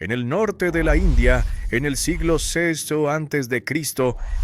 En el norte de la India, en el siglo VI a.C.,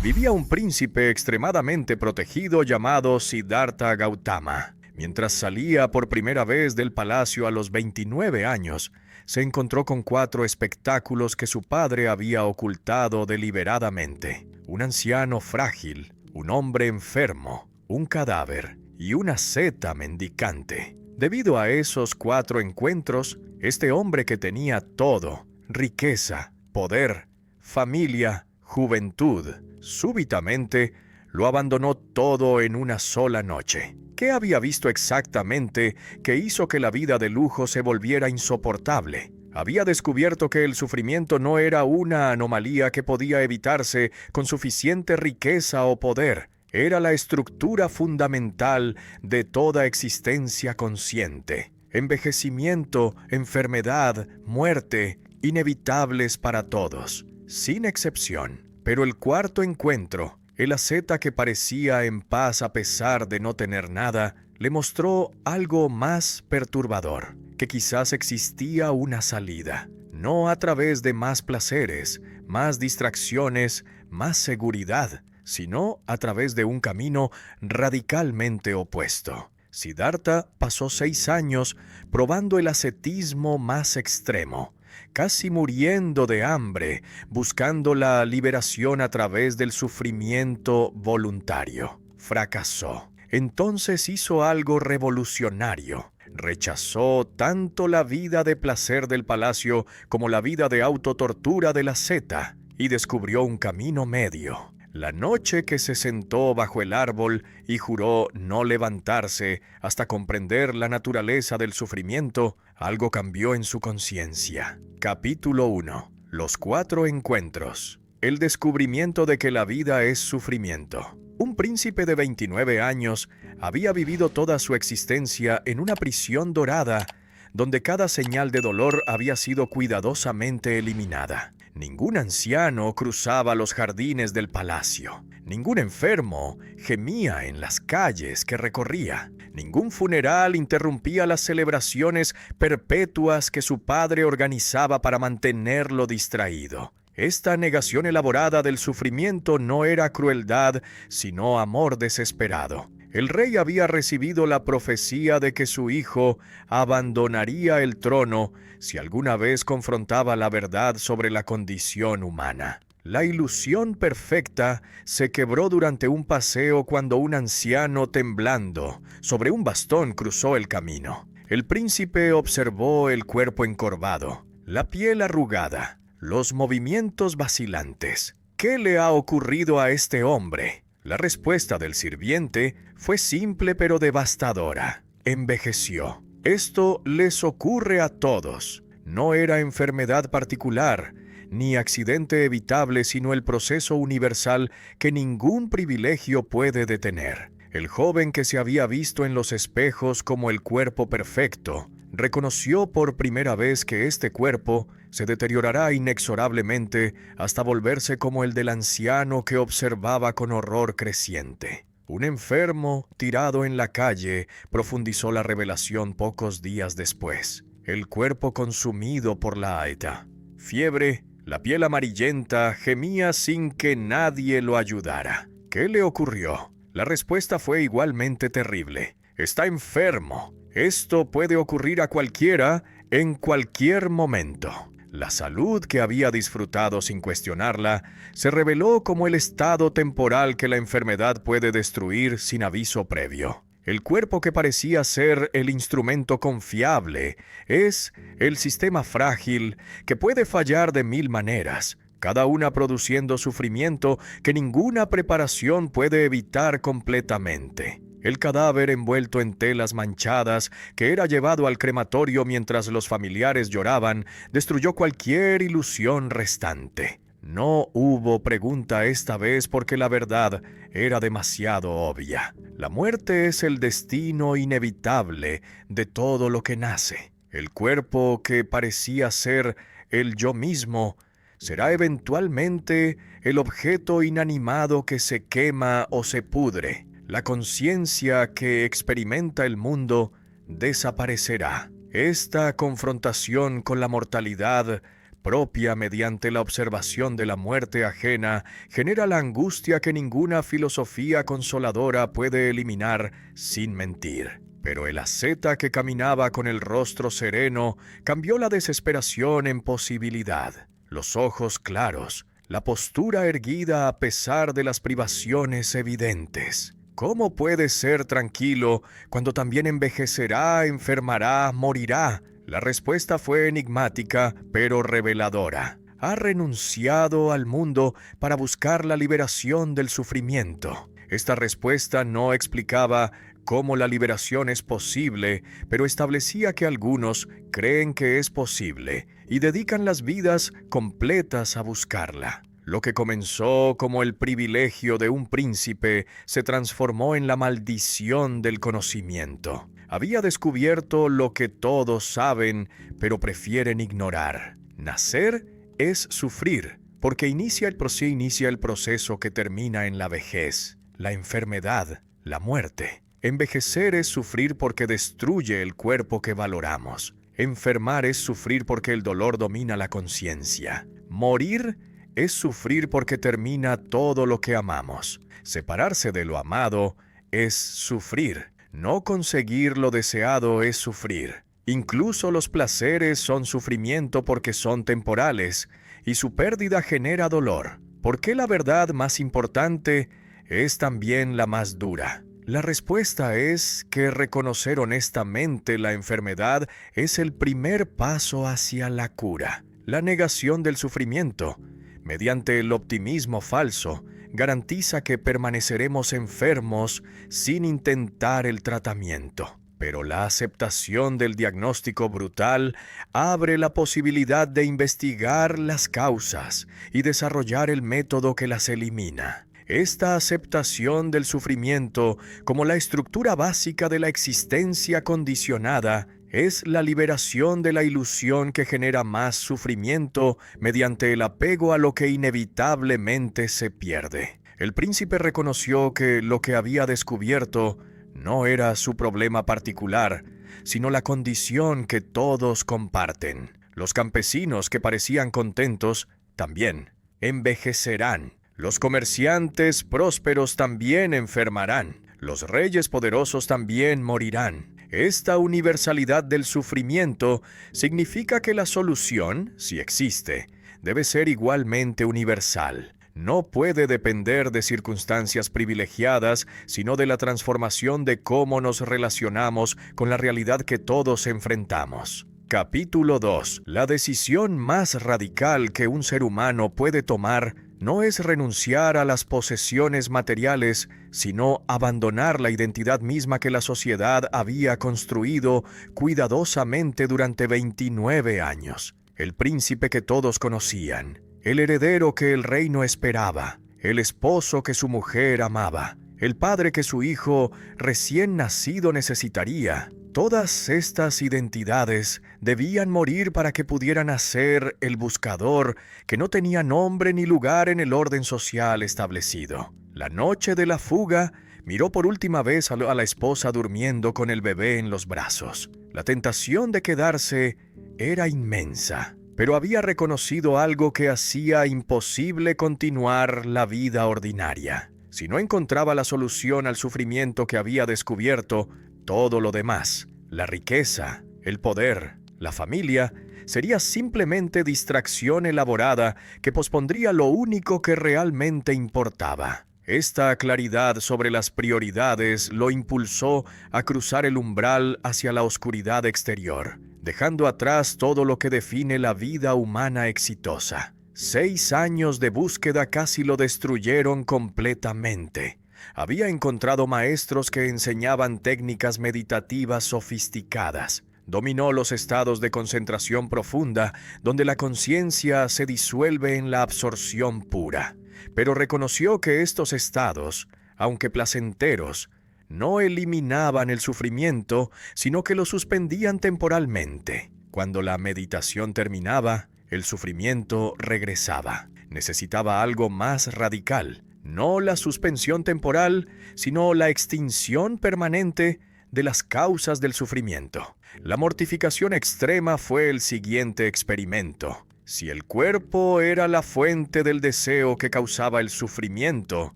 vivía un príncipe extremadamente protegido llamado Siddhartha Gautama. Mientras salía por primera vez del palacio a los 29 años, se encontró con 4 espectáculos que su padre había ocultado deliberadamente: un anciano frágil, un hombre enfermo, un cadáver y una seta mendicante. Debido a esos 4 encuentros, este hombre que tenía todo, riqueza, poder, familia, juventud, súbitamente lo abandonó todo en una sola noche. ¿Qué había visto exactamente que hizo que la vida de lujo se volviera insoportable? Había descubierto que el sufrimiento no era una anomalía que podía evitarse con suficiente riqueza o poder. Era la estructura fundamental de toda existencia consciente. Envejecimiento, enfermedad, muerte, inevitables para todos, sin excepción. Pero el cuarto encuentro, el asceta que parecía en paz a pesar de no tener nada, le mostró algo más perturbador, que quizás existía una salida, no a través de más placeres, más distracciones, más seguridad, sino a través de un camino radicalmente opuesto. Siddhartha pasó 6 años probando el ascetismo más extremo, casi muriendo de hambre, buscando la liberación a través del sufrimiento voluntario. Fracasó. Entonces hizo algo revolucionario. Rechazó tanto la vida de placer del palacio como la vida de autotortura de la asceta y descubrió un camino medio. La noche que se sentó bajo el árbol y juró no levantarse hasta comprender la naturaleza del sufrimiento, algo cambió en su conciencia. Capítulo 1. Los 4 encuentros. El descubrimiento de que la vida es sufrimiento. Un príncipe de 29 años había vivido toda su existencia en una prisión dorada, donde cada señal de dolor había sido cuidadosamente eliminada. Ningún anciano cruzaba los jardines del palacio. Ningún enfermo gemía en las calles que recorría. Ningún funeral interrumpía las celebraciones perpetuas que su padre organizaba para mantenerlo distraído. Esta negación elaborada del sufrimiento no era crueldad, sino amor desesperado. El rey había recibido la profecía de que su hijo abandonaría el trono si alguna vez confrontaba la verdad sobre la condición humana. La ilusión perfecta se quebró durante un paseo cuando un anciano temblando sobre un bastón cruzó el camino. El príncipe observó el cuerpo encorvado, la piel arrugada, los movimientos vacilantes. ¿Qué le ha ocurrido a este hombre? La respuesta del sirviente fue simple pero devastadora. Envejeció. Esto les ocurre a todos. No era enfermedad particular, ni accidente evitable, sino el proceso universal que ningún privilegio puede detener. El joven que se había visto en los espejos como el cuerpo perfecto, reconoció por primera vez que este cuerpo se deteriorará inexorablemente hasta volverse como el del anciano que observaba con horror creciente. Un enfermo, tirado en la calle, profundizó la revelación pocos días después. El cuerpo consumido por la aeta. Fiebre, la piel amarillenta, gemía sin que nadie lo ayudara. ¿Qué le ocurrió? La respuesta fue igualmente terrible. Está enfermo. Esto puede ocurrir a cualquiera, en cualquier momento. La salud que había disfrutado sin cuestionarla se reveló como el estado temporal que la enfermedad puede destruir sin aviso previo. El cuerpo que parecía ser el instrumento confiable es el sistema frágil que puede fallar de 1000 maneras, cada una produciendo sufrimiento que ninguna preparación puede evitar completamente. El cadáver envuelto en telas manchadas, que era llevado al crematorio mientras los familiares lloraban, destruyó cualquier ilusión restante. No hubo pregunta esta vez porque la verdad era demasiado obvia. La muerte es el destino inevitable de todo lo que nace. El cuerpo que parecía ser el yo mismo será eventualmente el objeto inanimado que se quema o se pudre. La conciencia que experimenta el mundo desaparecerá. Esta confrontación con la mortalidad propia mediante la observación de la muerte ajena genera la angustia que ninguna filosofía consoladora puede eliminar sin mentir. Pero el asceta que caminaba con el rostro sereno cambió la desesperación en posibilidad. Los ojos claros, la postura erguida a pesar de las privaciones evidentes. ¿Cómo puede ser tranquilo cuando también envejecerá, enfermará, morirá? La respuesta fue enigmática, pero reveladora. Ha renunciado al mundo para buscar la liberación del sufrimiento. Esta respuesta no explicaba cómo la liberación es posible, pero establecía que algunos creen que es posible y dedican las vidas completas a buscarla. Lo que comenzó como el privilegio de un príncipe se transformó en la maldición del conocimiento. Había descubierto lo que todos saben, pero prefieren ignorar. Nacer es sufrir, porque inicia el proceso que termina en la vejez, la enfermedad, la muerte. Envejecer es sufrir porque destruye el cuerpo que valoramos. Enfermar es sufrir porque el dolor domina la conciencia. Morir es sufrir porque termina todo lo que amamos. Separarse de lo amado es sufrir. No conseguir lo deseado es sufrir. Incluso los placeres son sufrimiento porque son temporales, y su pérdida genera dolor. ¿Por qué la verdad más importante es también la más dura? La respuesta es que reconocer honestamente la enfermedad es el primer paso hacia la cura. La negación del sufrimiento, mediante el optimismo falso, garantiza que permaneceremos enfermos sin intentar el tratamiento. Pero la aceptación del diagnóstico brutal abre la posibilidad de investigar las causas y desarrollar el método que las elimina. Esta aceptación del sufrimiento como la estructura básica de la existencia condicionada es la liberación de la ilusión que genera más sufrimiento mediante el apego a lo que inevitablemente se pierde. El príncipe reconoció que lo que había descubierto no era su problema particular, sino la condición que todos comparten. Los campesinos que parecían contentos también envejecerán. Los comerciantes prósperos también enfermarán. Los reyes poderosos también morirán. Esta universalidad del sufrimiento significa que la solución, si existe, debe ser igualmente universal. No puede depender de circunstancias privilegiadas, sino de la transformación de cómo nos relacionamos con la realidad que todos enfrentamos. Capítulo 2. La decisión más radical que un ser humano puede tomar no es renunciar a las posesiones materiales, sino abandonar la identidad misma que la sociedad había construido cuidadosamente durante 29 años. El príncipe que todos conocían, el heredero que el reino esperaba, el esposo que su mujer amaba, el padre que su hijo recién nacido necesitaría. Todas estas identidades debían morir para que pudiera nacer el buscador que no tenía nombre ni lugar en el orden social establecido. La noche de la fuga, miró por última vez a la esposa durmiendo con el bebé en los brazos. La tentación de quedarse era inmensa, pero había reconocido algo que hacía imposible continuar la vida ordinaria. Si no encontraba la solución al sufrimiento que había descubierto, todo lo demás, la riqueza, el poder, la familia, sería simplemente distracción elaborada que pospondría lo único que realmente importaba. Esta claridad sobre las prioridades lo impulsó a cruzar el umbral hacia la oscuridad exterior, dejando atrás todo lo que define la vida humana exitosa. 6 años de búsqueda casi lo destruyeron completamente. Había encontrado maestros que enseñaban técnicas meditativas sofisticadas. Dominó los estados de concentración profunda, donde la conciencia se disuelve en la absorción pura. Pero reconoció que estos estados, aunque placenteros, no eliminaban el sufrimiento, sino que lo suspendían temporalmente. Cuando la meditación terminaba, el sufrimiento regresaba. Necesitaba algo más radical. No la suspensión temporal, sino la extinción permanente de las causas del sufrimiento. La mortificación extrema fue el siguiente experimento. Si el cuerpo era la fuente del deseo que causaba el sufrimiento,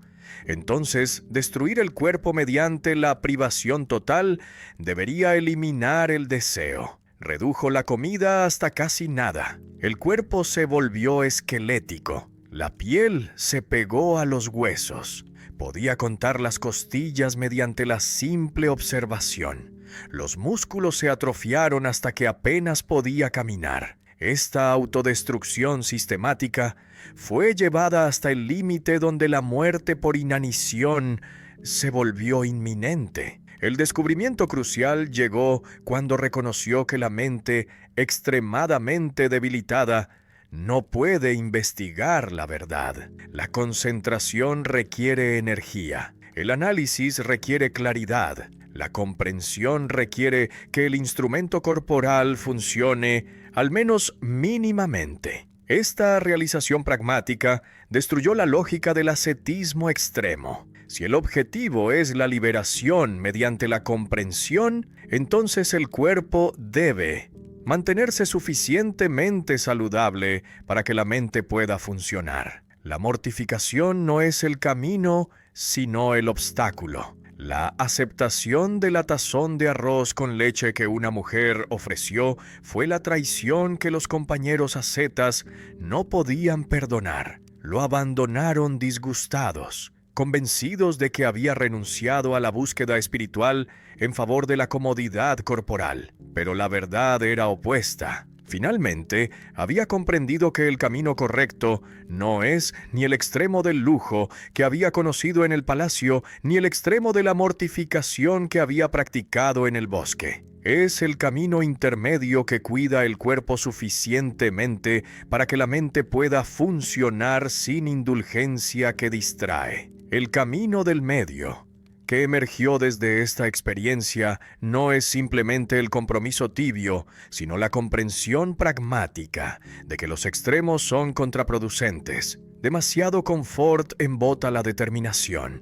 entonces destruir el cuerpo mediante la privación total debería eliminar el deseo. Redujo la comida hasta casi nada. El cuerpo se volvió esquelético. La piel se pegó a los huesos. Podía contar las costillas mediante la simple observación. Los músculos se atrofiaron hasta que apenas podía caminar. Esta autodestrucción sistemática fue llevada hasta el límite donde la muerte por inanición se volvió inminente. El descubrimiento crucial llegó cuando reconoció que la mente extremadamente debilitada no puede investigar la verdad. La concentración requiere energía. El análisis requiere claridad. La comprensión requiere que el instrumento corporal funcione al menos mínimamente. Esta realización pragmática destruyó la lógica del ascetismo extremo. Si el objetivo es la liberación mediante la comprensión, entonces el cuerpo debe mantenerse suficientemente saludable para que la mente pueda funcionar. La mortificación no es el camino, sino el obstáculo. La aceptación de la tazón de arroz con leche que una mujer ofreció fue la traición que los compañeros ascetas no podían perdonar. Lo abandonaron disgustados, convencidos de que había renunciado a la búsqueda espiritual en favor de la comodidad corporal. Pero la verdad era opuesta. Finalmente, había comprendido que el camino correcto no es ni el extremo del lujo que había conocido en el palacio, ni el extremo de la mortificación que había practicado en el bosque. Es el camino intermedio que cuida el cuerpo suficientemente para que la mente pueda funcionar sin indulgencia que distrae. El camino del medio que emergió desde esta experiencia no es simplemente el compromiso tibio, sino la comprensión pragmática de que los extremos son contraproducentes. Demasiado confort embota la determinación.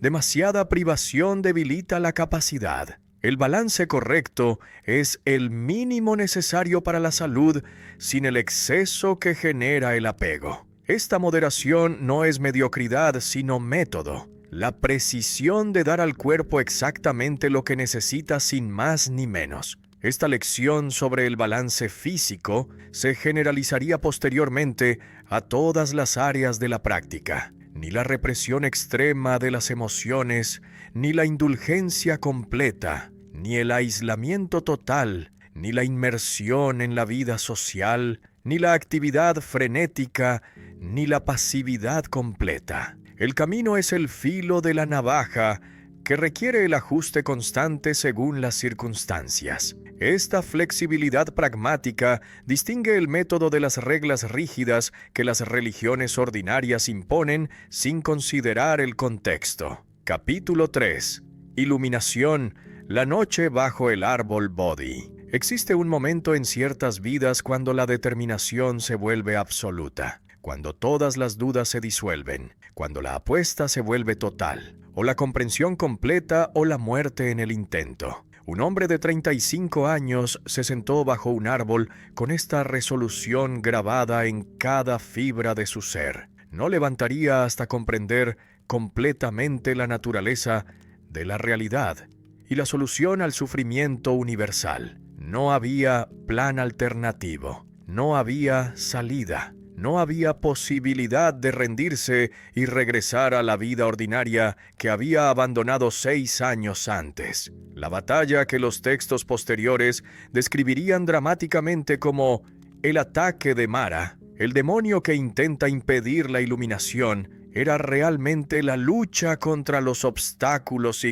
Demasiada privación debilita la capacidad. El balance correcto es el mínimo necesario para la salud sin el exceso que genera el apego. Esta moderación no es mediocridad, sino método. La precisión de dar al cuerpo exactamente lo que necesita sin más ni menos. Esta lección sobre el balance físico se generalizaría posteriormente a todas las áreas de la práctica. Ni la represión extrema de las emociones, ni la indulgencia completa, ni el aislamiento total, ni la inmersión en la vida social, ni la actividad frenética, ni la pasividad completa. El camino es el filo de la navaja que requiere el ajuste constante según las circunstancias. Esta flexibilidad pragmática distingue el método de las reglas rígidas que las religiones ordinarias imponen sin considerar el contexto. Capítulo 3. Iluminación, la noche bajo el árbol Bodhi. Existe un momento en ciertas vidas cuando la determinación se vuelve absoluta, cuando todas las dudas se disuelven, cuando la apuesta se vuelve total, o la comprensión completa o la muerte en el intento. Un hombre de 35 años se sentó bajo un árbol con esta resolución grabada en cada fibra de su ser. No levantaría hasta comprender completamente la naturaleza de la realidad y la solución al sufrimiento universal. No había plan alternativo, no había salida. No había posibilidad de rendirse y regresar a la vida ordinaria que había abandonado 6 años antes. La batalla que los textos posteriores describirían dramáticamente como el ataque de Mara, el demonio que intenta impedir la iluminación, era realmente la lucha contra los obstáculos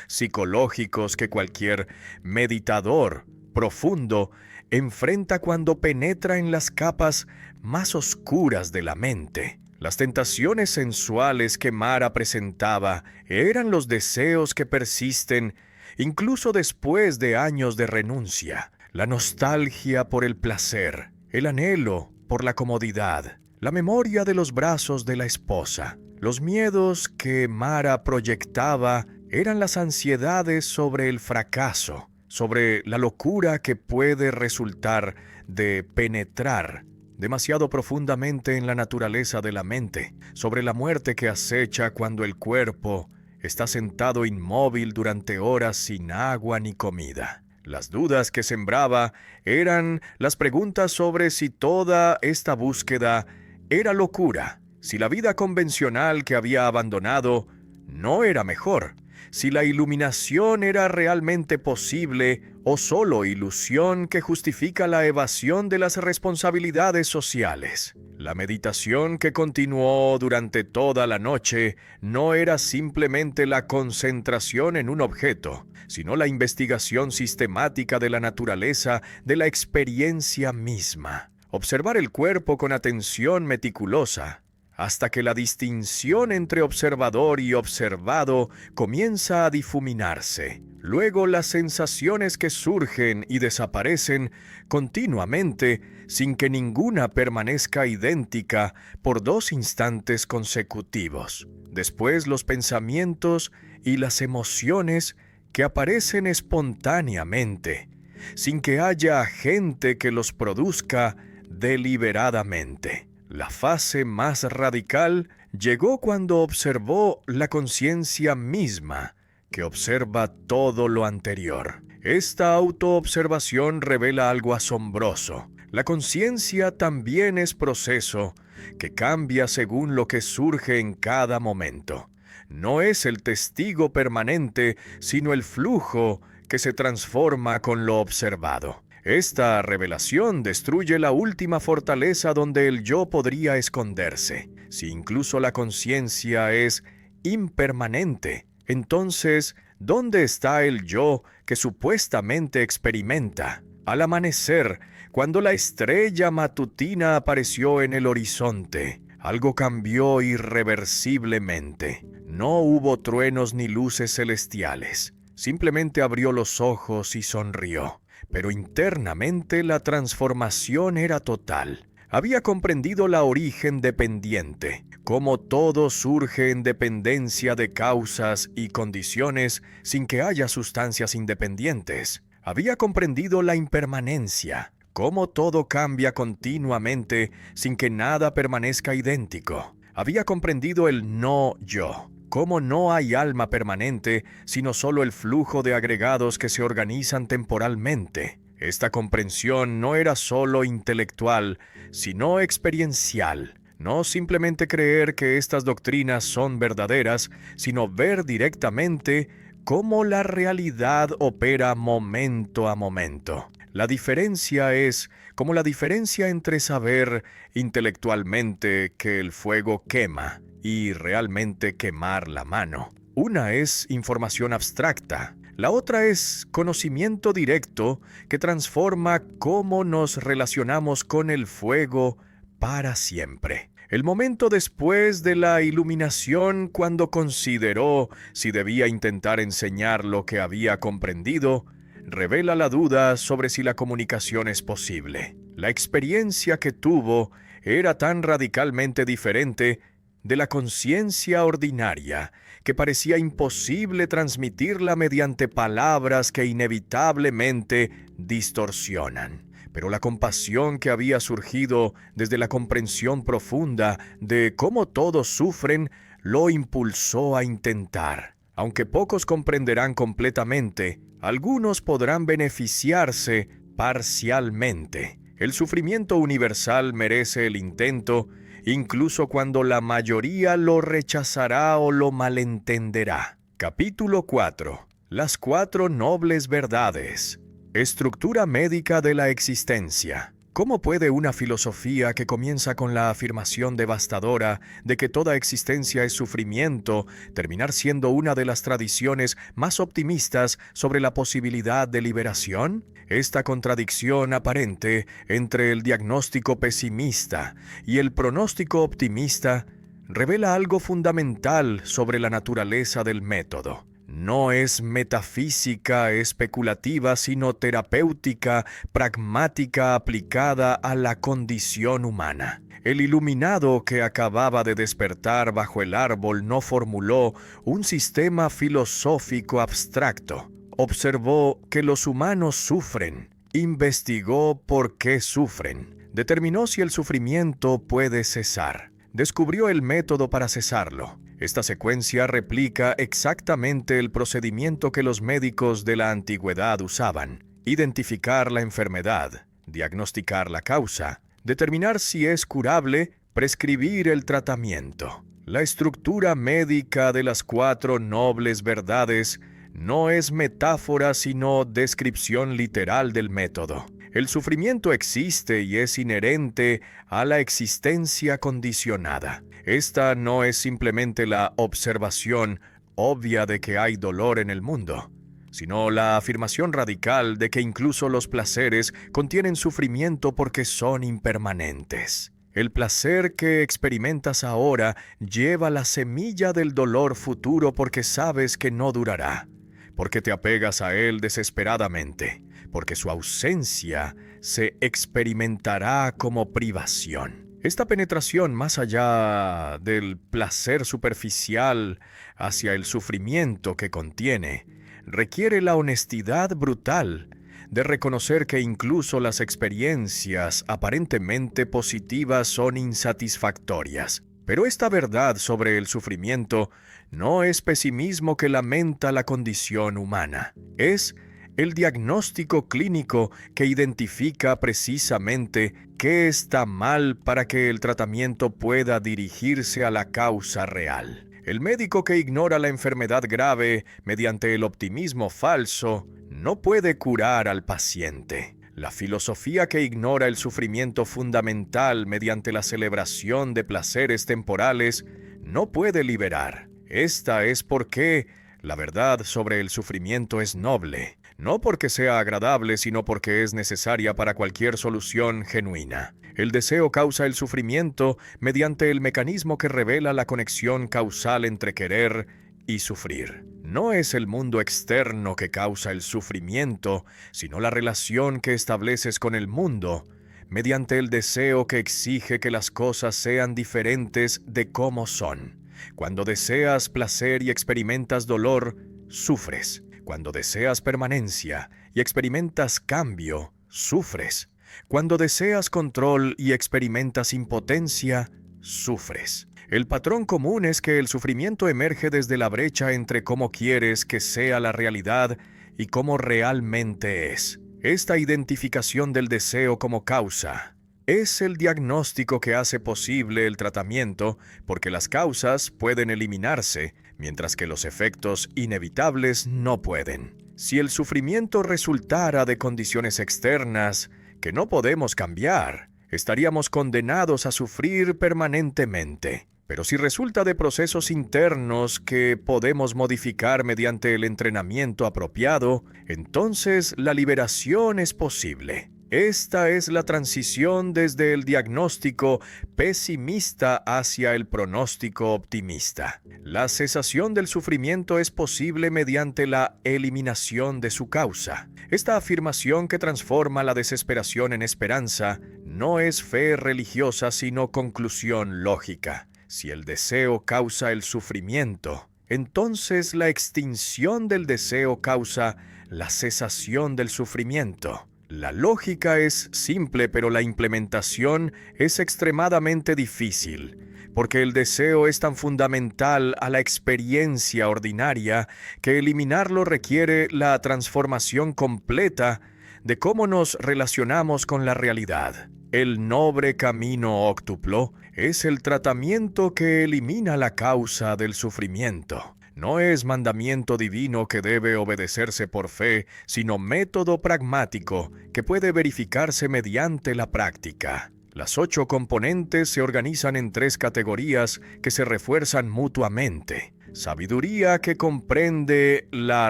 psicológicos que cualquier meditador profundo enfrenta cuando penetra en las capas más oscuras de la mente. Las tentaciones sensuales que Mara presentaba eran los deseos que persisten incluso después de años de renuncia, la nostalgia por el placer, el anhelo por la comodidad, la memoria de los brazos de la esposa. Los miedos que Mara proyectaba eran las ansiedades sobre el fracaso, sobre la locura que puede resultar de penetrar demasiado profundamente en la naturaleza de la mente, sobre la muerte que acecha cuando el cuerpo está sentado inmóvil durante horas sin agua ni comida. Las dudas que sembraba eran las preguntas sobre si toda esta búsqueda era locura, si la vida convencional que había abandonado no era mejor, si la iluminación era realmente posible o solo ilusión que justifica la evasión de las responsabilidades sociales. La meditación que continuó durante toda la noche no era simplemente la concentración en un objeto, sino la investigación sistemática de la naturaleza de la experiencia misma. Observar el cuerpo con atención meticulosa, hasta que la distinción entre observador y observado comienza a difuminarse. Luego las sensaciones que surgen y desaparecen continuamente sin que ninguna permanezca idéntica por 2 instantes consecutivos. Después los pensamientos y las emociones que aparecen espontáneamente, sin que haya agente que los produzca deliberadamente. La fase más radical llegó cuando observó la conciencia misma, que observa todo lo anterior. Esta autoobservación revela algo asombroso. La conciencia también es proceso que cambia según lo que surge en cada momento. No es el testigo permanente, sino el flujo que se transforma con lo observado. Esta revelación destruye la última fortaleza donde el yo podría esconderse. Si incluso la conciencia es impermanente, entonces, ¿dónde está el yo que supuestamente experimenta? Al amanecer, cuando la estrella matutina apareció en el horizonte, algo cambió irreversiblemente. No hubo truenos ni luces celestiales. Simplemente abrió los ojos y sonrió. Pero internamente la transformación era total. Había comprendido la origen dependiente, cómo todo surge en dependencia de causas y condiciones sin que haya sustancias independientes. Había comprendido la impermanencia, cómo todo cambia continuamente sin que nada permanezca idéntico. Había comprendido el no yo, cómo no hay alma permanente, sino solo el flujo de agregados que se organizan temporalmente. Esta comprensión no era solo intelectual, sino experiencial. No simplemente creer que estas doctrinas son verdaderas, sino ver directamente cómo la realidad opera momento a momento. La diferencia es como la diferencia entre saber intelectualmente que el fuego quema y realmente quemar la mano. Una es información abstracta, la otra es conocimiento directo que transforma cómo nos relacionamos con el fuego para siempre. El momento después de la iluminación, cuando consideró si debía intentar enseñar lo que había comprendido, revela la duda sobre si la comunicación es posible. La experiencia que tuvo era tan radicalmente diferente de la conciencia ordinaria que parecía imposible transmitirla mediante palabras que inevitablemente distorsionan. Pero la compasión que había surgido desde la comprensión profunda de cómo todos sufren lo impulsó a intentar. Aunque pocos comprenderán completamente, algunos podrán beneficiarse parcialmente. El sufrimiento universal merece el intento, incluso cuando la mayoría lo rechazará o lo malentenderá. Capítulo 4. Las 4 nobles verdades. Estructura médica de la existencia. ¿Cómo puede una filosofía que comienza con la afirmación devastadora de que toda existencia es sufrimiento terminar siendo una de las tradiciones más optimistas sobre la posibilidad de liberación? Esta contradicción aparente entre el diagnóstico pesimista y el pronóstico optimista revela algo fundamental sobre la naturaleza del método. No es metafísica especulativa, sino terapéutica, pragmática, aplicada a la condición humana. El iluminado que acababa de despertar bajo el árbol no formuló un sistema filosófico abstracto. Observó que los humanos sufren, investigó por qué sufren, Determinó si el sufrimiento puede cesar. Descubrió el método para cesarlo. Esta secuencia replica exactamente el procedimiento que los médicos de la antigüedad usaban: identificar la enfermedad, diagnosticar la causa, determinar si es curable, prescribir el tratamiento. La estructura médica de las 4 nobles verdades no es metáfora sino descripción literal del método. El sufrimiento existe y es inherente a la existencia condicionada. Esta no es simplemente la observación obvia de que hay dolor en el mundo, sino la afirmación radical de que incluso los placeres contienen sufrimiento porque son impermanentes. El placer que experimentas ahora lleva la semilla del dolor futuro porque sabes que no durará, porque te apegas a él desesperadamente, porque su ausencia se experimentará como privación. Esta penetración más allá del placer superficial hacia el sufrimiento que contiene requiere la honestidad brutal de reconocer que incluso las experiencias aparentemente positivas son insatisfactorias. Pero esta verdad sobre el sufrimiento no es pesimismo que lamenta la condición humana. Es el diagnóstico clínico que identifica precisamente qué está mal para que el tratamiento pueda dirigirse a la causa real. El médico que ignora la enfermedad grave mediante el optimismo falso no puede curar al paciente. La filosofía que ignora el sufrimiento fundamental mediante la celebración de placeres temporales no puede liberar. Esta es porque la verdad sobre el sufrimiento es noble, no porque sea agradable, sino porque es necesaria para cualquier solución genuina. El deseo causa el sufrimiento mediante el mecanismo que revela la conexión causal entre querer y sufrir. No es el mundo externo que causa el sufrimiento, sino la relación que estableces con el mundo, mediante el deseo que exige que las cosas sean diferentes de cómo son. Cuando deseas placer y experimentas dolor, sufres. Cuando deseas permanencia y experimentas cambio, sufres. Cuando deseas control y experimentas impotencia, sufres. El patrón común es que el sufrimiento emerge desde la brecha entre cómo quieres que sea la realidad y cómo realmente es. Esta identificación del deseo como causa es el diagnóstico que hace posible el tratamiento, porque las causas pueden eliminarse, mientras que los efectos inevitables no pueden. Si el sufrimiento resultara de condiciones externas que no podemos cambiar, estaríamos condenados a sufrir permanentemente. Pero si resulta de procesos internos que podemos modificar mediante el entrenamiento apropiado, entonces la liberación es posible. Esta es la transición desde el diagnóstico pesimista hacia el pronóstico optimista. La cesación del sufrimiento es posible mediante la eliminación de su causa. Esta afirmación que transforma la desesperación en esperanza no es fe religiosa sino conclusión lógica. Si el deseo causa el sufrimiento, entonces la extinción del deseo causa la cesación del sufrimiento. La lógica es simple, pero la implementación es extremadamente difícil, porque el deseo es tan fundamental a la experiencia ordinaria que eliminarlo requiere la transformación completa de cómo nos relacionamos con la realidad. El noble camino óctuplo es el tratamiento que elimina la causa del sufrimiento. No es mandamiento divino que debe obedecerse por fe, sino método pragmático que puede verificarse mediante la práctica. Las 8 componentes se organizan en 3 categorías que se refuerzan mutuamente: sabiduría, que comprende la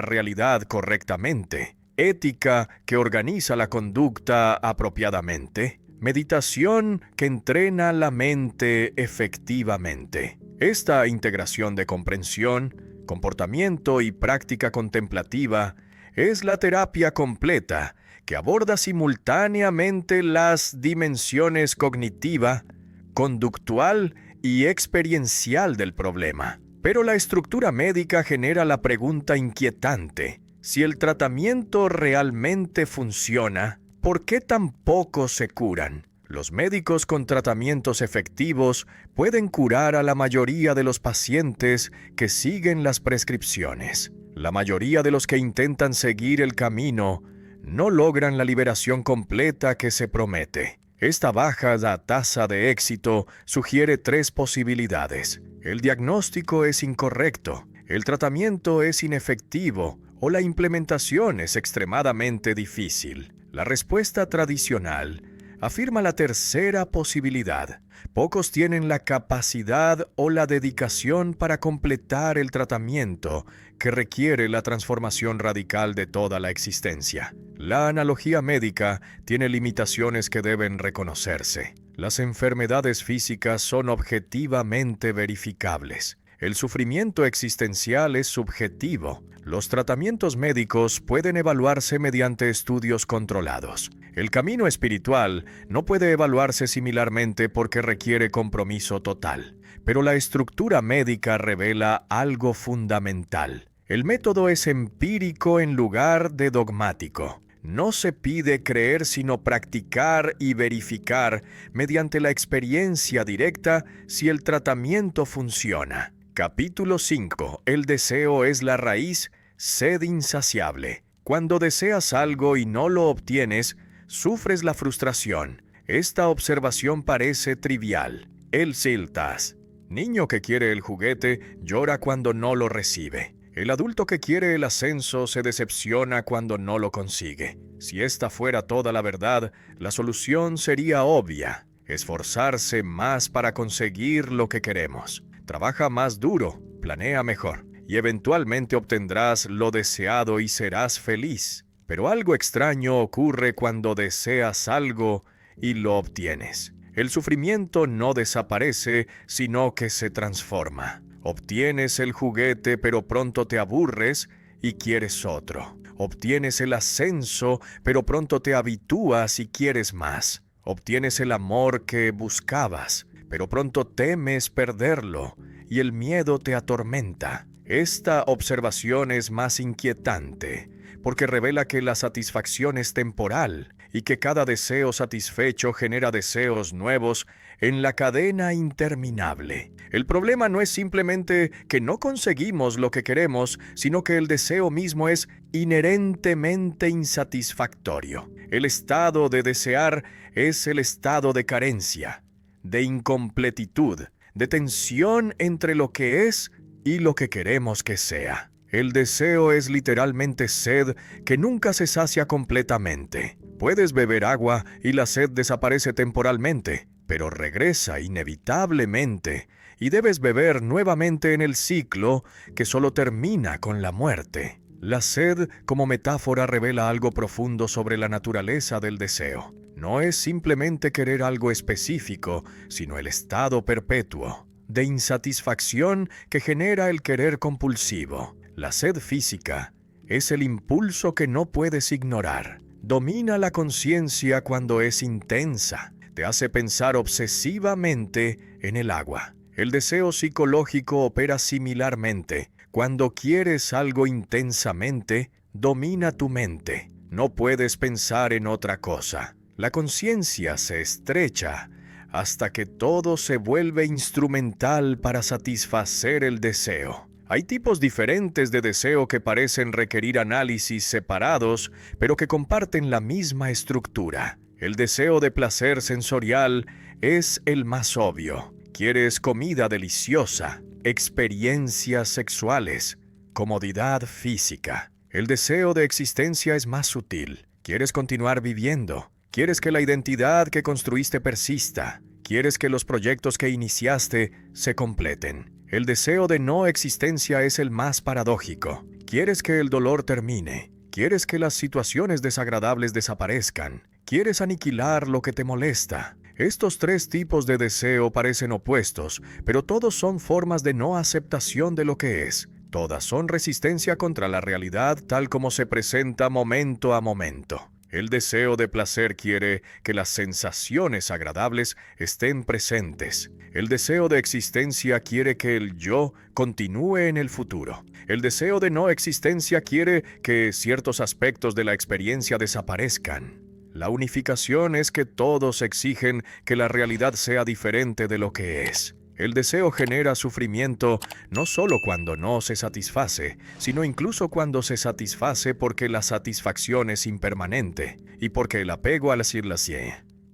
realidad correctamente; ética, que organiza la conducta apropiadamente; meditación, que entrena la mente efectivamente. Esta integración de comprensión, comportamiento y práctica contemplativa es la terapia completa que aborda simultáneamente las dimensiones cognitiva, conductual y experiencial del problema. Pero la estructura médica genera la pregunta inquietante: si el tratamiento realmente funciona, ¿por qué tan pocos se curan? Los médicos con tratamientos efectivos pueden curar a la mayoría de los pacientes que siguen las prescripciones. La mayoría de los que intentan seguir el camino no logran la liberación completa que se promete. Esta baja tasa de éxito sugiere 3 posibilidades. El diagnóstico es incorrecto, el tratamiento es inefectivo o la implementación es extremadamente difícil. La respuesta tradicional afirma la tercera posibilidad. Pocos tienen la capacidad o la dedicación para completar el tratamiento que requiere la transformación radical de toda la existencia. La analogía médica tiene limitaciones que deben reconocerse. Las enfermedades físicas son objetivamente verificables. El sufrimiento existencial es subjetivo. Los tratamientos médicos pueden evaluarse mediante estudios controlados. El camino espiritual no puede evaluarse similarmente porque requiere compromiso total. Pero la estructura médica revela algo fundamental. El método es empírico en lugar de dogmático. No se pide creer sino practicar y verificar mediante la experiencia directa si el tratamiento funciona. Capítulo 5. El deseo es la raíz, sed insaciable. Cuando deseas algo y no lo obtienes, sufres la frustración. Esta observación parece trivial. El Siltas. Niño que quiere el juguete llora cuando no lo recibe. El adulto que quiere el ascenso se decepciona cuando no lo consigue. Si esta fuera toda la verdad, la solución sería obvia. Esforzarse más para conseguir lo que queremos. Trabaja más duro, planea mejor, y eventualmente obtendrás lo deseado y serás feliz. Pero algo extraño ocurre cuando deseas algo y lo obtienes. El sufrimiento no desaparece, sino que se transforma. Obtienes el juguete, pero pronto te aburres y quieres otro. Obtienes el ascenso, pero pronto te habitúas y quieres más. Obtienes el amor que buscabas, pero pronto temes perderlo y el miedo te atormenta. Esta observación es más inquietante porque revela que la satisfacción es temporal y que cada deseo satisfecho genera deseos nuevos en la cadena interminable. El problema no es simplemente que no conseguimos lo que queremos, sino que el deseo mismo es inherentemente insatisfactorio. El estado de desear es el estado de carencia, de incompletitud, de tensión entre lo que es y lo que queremos que sea. El deseo es literalmente sed que nunca se sacia completamente. Puedes beber agua y la sed desaparece temporalmente, pero regresa inevitablemente y debes beber nuevamente en el ciclo que solo termina con la muerte. La sed como metáfora revela algo profundo sobre la naturaleza del deseo. No es simplemente querer algo específico, sino el estado perpetuo de insatisfacción que genera el querer compulsivo. La sed física es el impulso que no puedes ignorar. Domina la conciencia cuando es intensa. Te hace pensar obsesivamente en el agua. El deseo psicológico opera similarmente. Cuando quieres algo intensamente, domina tu mente. No puedes pensar en otra cosa. La conciencia se estrecha hasta que todo se vuelve instrumental para satisfacer el deseo. Hay tipos diferentes de deseo que parecen requerir análisis separados, pero que comparten la misma estructura. El deseo de placer sensorial es el más obvio. Quieres comida deliciosa, experiencias sexuales, comodidad física. El deseo de existencia es más sutil. Quieres continuar viviendo. Quieres que la identidad que construiste persista. Quieres que los proyectos que iniciaste se completen. El deseo de no existencia es el más paradójico. Quieres que el dolor termine. Quieres que las situaciones desagradables desaparezcan. Quieres aniquilar lo que te molesta. Estos 3 tipos de deseo parecen opuestos, pero todos son formas de no aceptación de lo que es. Todas son resistencia contra la realidad tal como se presenta momento a momento. El deseo de placer quiere que las sensaciones agradables estén presentes. El deseo de existencia quiere que el yo continúe en el futuro. El deseo de no existencia quiere que ciertos aspectos de la experiencia desaparezcan. La unificación es que todos exigen que la realidad sea diferente de lo que es. El deseo genera sufrimiento no solo cuando no se satisface, sino incluso cuando se satisface porque la satisfacción es impermanente y porque el apego a la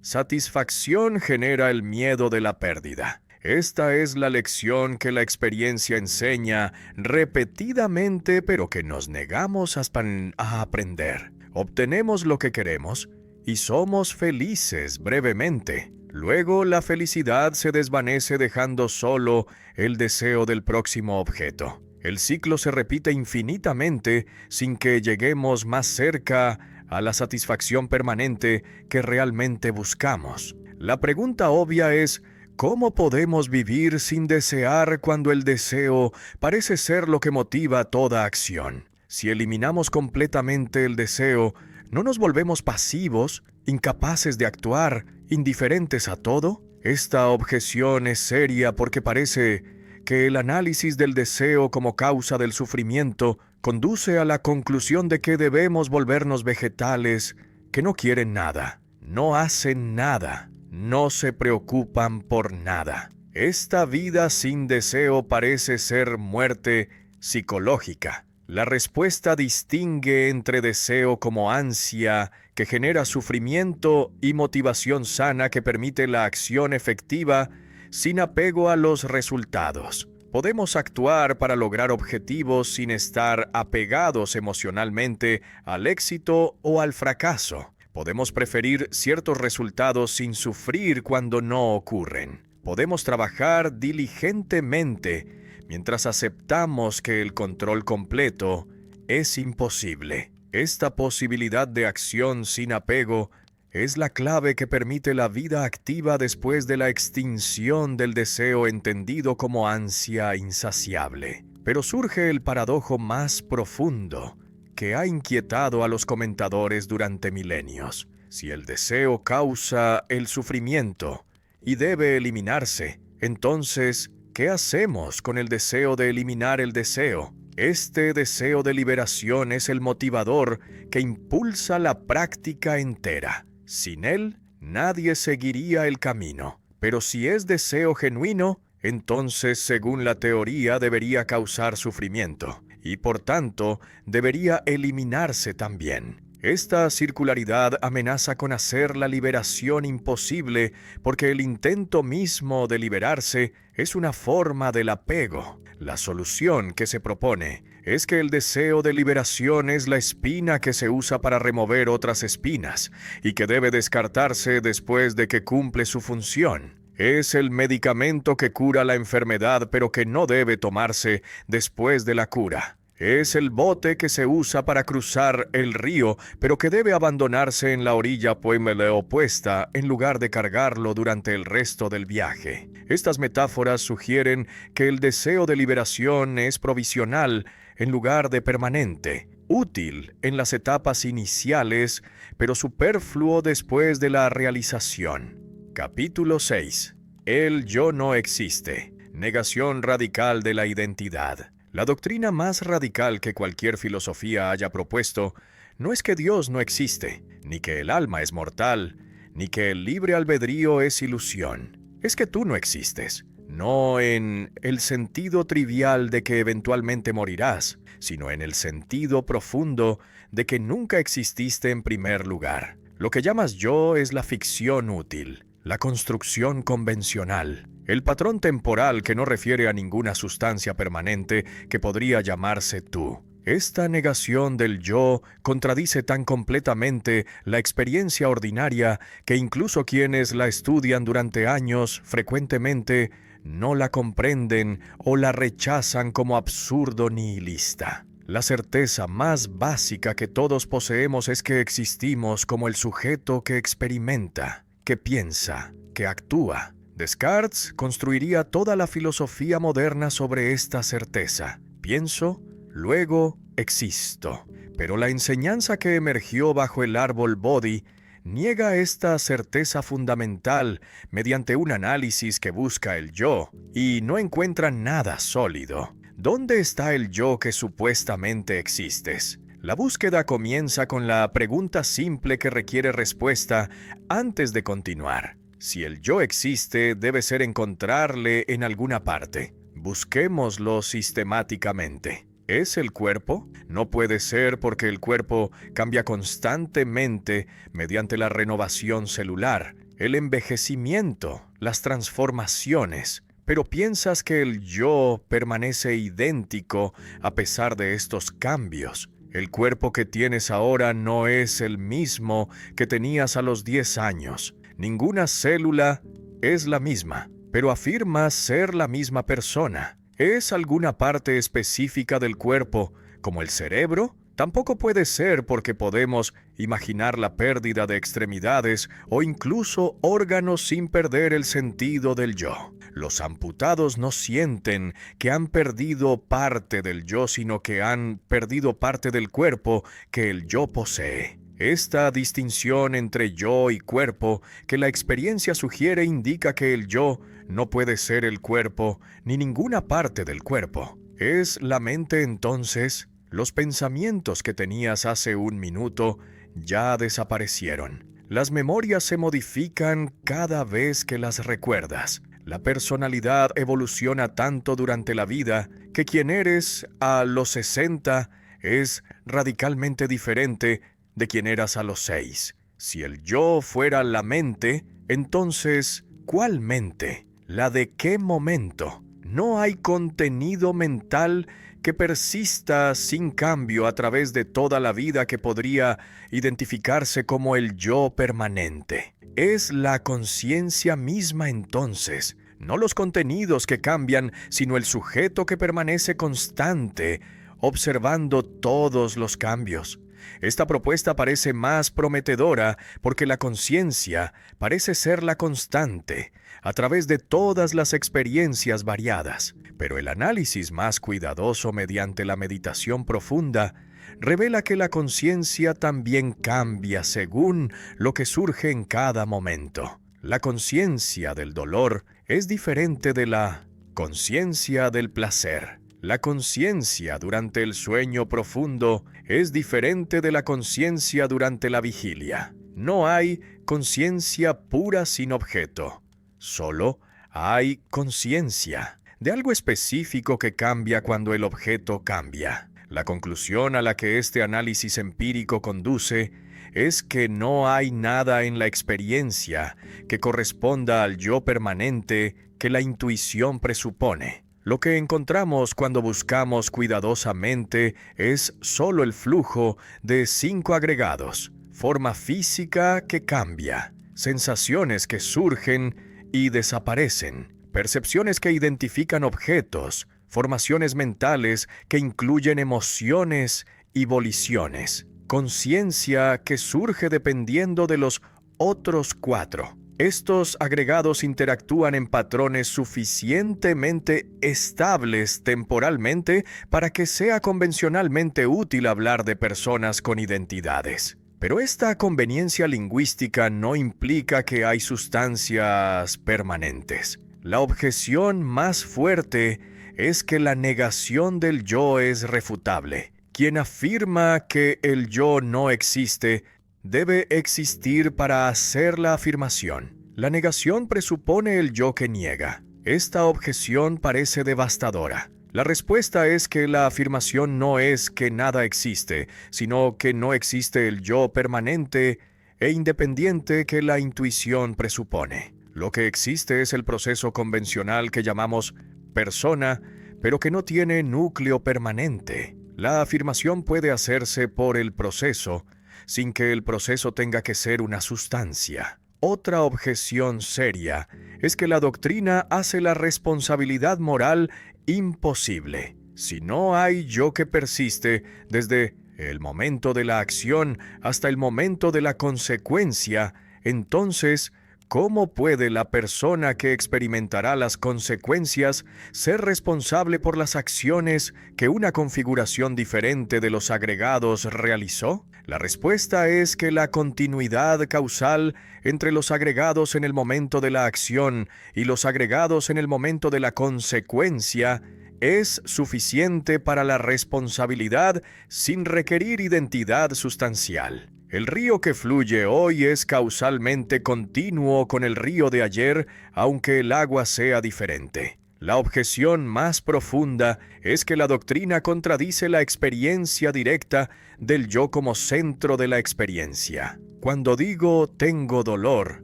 satisfacción genera el miedo de la pérdida. Esta es la lección que la experiencia enseña repetidamente, pero que nos negamos a aprender. Obtenemos lo que queremos y somos felices brevemente. Luego la felicidad se desvanece dejando solo el deseo del próximo objeto. El ciclo se repite infinitamente sin que lleguemos más cerca a la satisfacción permanente que realmente buscamos. La pregunta obvia es, ¿cómo podemos vivir sin desear cuando el deseo parece ser lo que motiva toda acción? Si eliminamos completamente el deseo, ¿no nos volvemos pasivos, incapaces de actuar, indiferentes a todo? Esta objeción es seria porque parece que el análisis del deseo como causa del sufrimiento conduce a la conclusión de que debemos volvernos vegetales que no quieren nada, no hacen nada, no se preocupan por nada. Esta vida sin deseo parece ser muerte psicológica. La respuesta distingue entre deseo como ansia que genera sufrimiento y motivación sana que permite la acción efectiva sin apego a los resultados. Podemos actuar para lograr objetivos sin estar apegados emocionalmente al éxito o al fracaso. Podemos preferir ciertos resultados sin sufrir cuando no ocurren. Podemos trabajar diligentemente mientras aceptamos que el control completo es imposible. Esta posibilidad de acción sin apego es la clave que permite la vida activa después de la extinción del deseo entendido como ansia insaciable. Pero surge el paradojo más profundo que ha inquietado a los comentadores durante milenios. Si el deseo causa el sufrimiento y debe eliminarse, entonces, ¿qué hacemos con el deseo de eliminar el deseo? Este deseo de liberación es el motivador que impulsa la práctica entera. Sin él, nadie seguiría el camino. Pero si es deseo genuino, entonces, según la teoría, debería causar sufrimiento, y por tanto, debería eliminarse también. Esta circularidad amenaza con hacer la liberación imposible porque el intento mismo de liberarse es una forma del apego. La solución que se propone es que el deseo de liberación es la espina que se usa para remover otras espinas y que debe descartarse después de que cumple su función. Es el medicamento que cura la enfermedad pero que no debe tomarse después de la cura. Es el bote que se usa para cruzar el río, pero que debe abandonarse en la orilla opuesta en lugar de cargarlo durante el resto del viaje. Estas metáforas sugieren que el deseo de liberación es provisional en lugar de permanente, útil en las etapas iniciales, pero superfluo después de la realización. Capítulo 6. El yo no existe. Negación radical de la identidad. La doctrina más radical que cualquier filosofía haya propuesto no es que Dios no existe, ni que el alma es mortal, ni que el libre albedrío es ilusión. Es que tú no existes, no en el sentido trivial de que eventualmente morirás, sino en el sentido profundo de que nunca exististe en primer lugar. Lo que llamas yo es la ficción útil, la construcción convencional, el patrón temporal que no refiere a ninguna sustancia permanente que podría llamarse tú. Esta negación del yo contradice tan completamente la experiencia ordinaria que incluso quienes la estudian durante años frecuentemente no la comprenden o la rechazan como absurdo nihilista. La certeza más básica que todos poseemos es que existimos como el sujeto que experimenta, que piensa, que actúa. Descartes construiría toda la filosofía moderna sobre esta certeza. Pienso, luego existo. Pero la enseñanza que emergió bajo el árbol Bodhi niega esta certeza fundamental mediante un análisis que busca el yo y no encuentra nada sólido. ¿Dónde está el yo que supuestamente existes? La búsqueda comienza con la pregunta simple que requiere respuesta antes de continuar. Si el yo existe, debe ser encontrarle en alguna parte. Busquémoslo sistemáticamente. ¿Es el cuerpo? No puede ser porque el cuerpo cambia constantemente mediante la renovación celular, el envejecimiento, las transformaciones. Pero piensas que el yo permanece idéntico a pesar de estos cambios. El cuerpo que tienes ahora no es el mismo que tenías a los 10 años. Ninguna célula es la misma, pero afirmas ser la misma persona. ¿Es alguna parte específica del cuerpo, como el cerebro? Tampoco puede ser porque podemos imaginar la pérdida de extremidades o incluso órganos sin perder el sentido del yo. Los amputados no sienten que han perdido parte del yo, sino que han perdido parte del cuerpo que el yo posee. Esta distinción entre yo y cuerpo que la experiencia sugiere indica que el yo no puede ser el cuerpo ni ninguna parte del cuerpo. ¿Es la mente entonces? Los pensamientos que tenías hace un minuto ya desaparecieron. Las memorias se modifican cada vez que las recuerdas. La personalidad evoluciona tanto durante la vida que quien eres a los 60 es radicalmente diferente de quien eras a los 6. Si el yo fuera la mente, entonces, ¿cuál mente? ¿La de qué momento? No hay contenido mental que persista sin cambio a través de toda la vida que podría identificarse como el yo permanente. Es la conciencia misma entonces, no los contenidos que cambian, sino el sujeto que permanece constante, observando todos los cambios. Esta propuesta parece más prometedora porque la conciencia parece ser la constante a través de todas las experiencias variadas, pero el análisis más cuidadoso mediante la meditación profunda revela que la conciencia también cambia según lo que surge en cada momento. La conciencia del dolor es diferente de la conciencia del placer. La conciencia durante el sueño profundo es diferente de la conciencia durante la vigilia. No hay conciencia pura sin objeto. Solo hay conciencia de algo específico que cambia cuando el objeto cambia. La conclusión a la que este análisis empírico conduce es que no hay nada en la experiencia que corresponda al yo permanente que la intuición presupone. Lo que encontramos cuando buscamos cuidadosamente es solo el flujo de 5 agregados: forma física que cambia, sensaciones que surgen y desaparecen, percepciones que identifican objetos, formaciones mentales que incluyen emociones y voliciones, conciencia que surge dependiendo de los otros 4. Estos agregados interactúan en patrones suficientemente estables temporalmente para que sea convencionalmente útil hablar de personas con identidades. Pero esta conveniencia lingüística no implica que hay sustancias permanentes. La objeción más fuerte es que la negación del yo es refutable. Quien afirma que el yo no existe debe existir para hacer la afirmación. La negación presupone el yo que niega. Esta objeción parece devastadora. La respuesta es que la afirmación no es que nada existe, sino que no existe el yo permanente e independiente que la intuición presupone. Lo que existe es el proceso convencional que llamamos persona, pero que no tiene núcleo permanente. La afirmación puede hacerse por el proceso, sin que el proceso tenga que ser una sustancia. Otra objeción seria es que la doctrina hace la responsabilidad moral imposible. Si no hay yo que persiste desde el momento de la acción hasta el momento de la consecuencia, entonces, ¿cómo puede la persona que experimentará las consecuencias ser responsable por las acciones que una configuración diferente de los agregados realizó? La respuesta es que la continuidad causal entre los agregados en el momento de la acción y los agregados en el momento de la consecuencia es suficiente para la responsabilidad sin requerir identidad sustancial. El río que fluye hoy es causalmente continuo con el río de ayer, aunque el agua sea diferente. La objeción más profunda es que la doctrina contradice la experiencia directa del yo como centro de la experiencia. Cuando digo tengo dolor,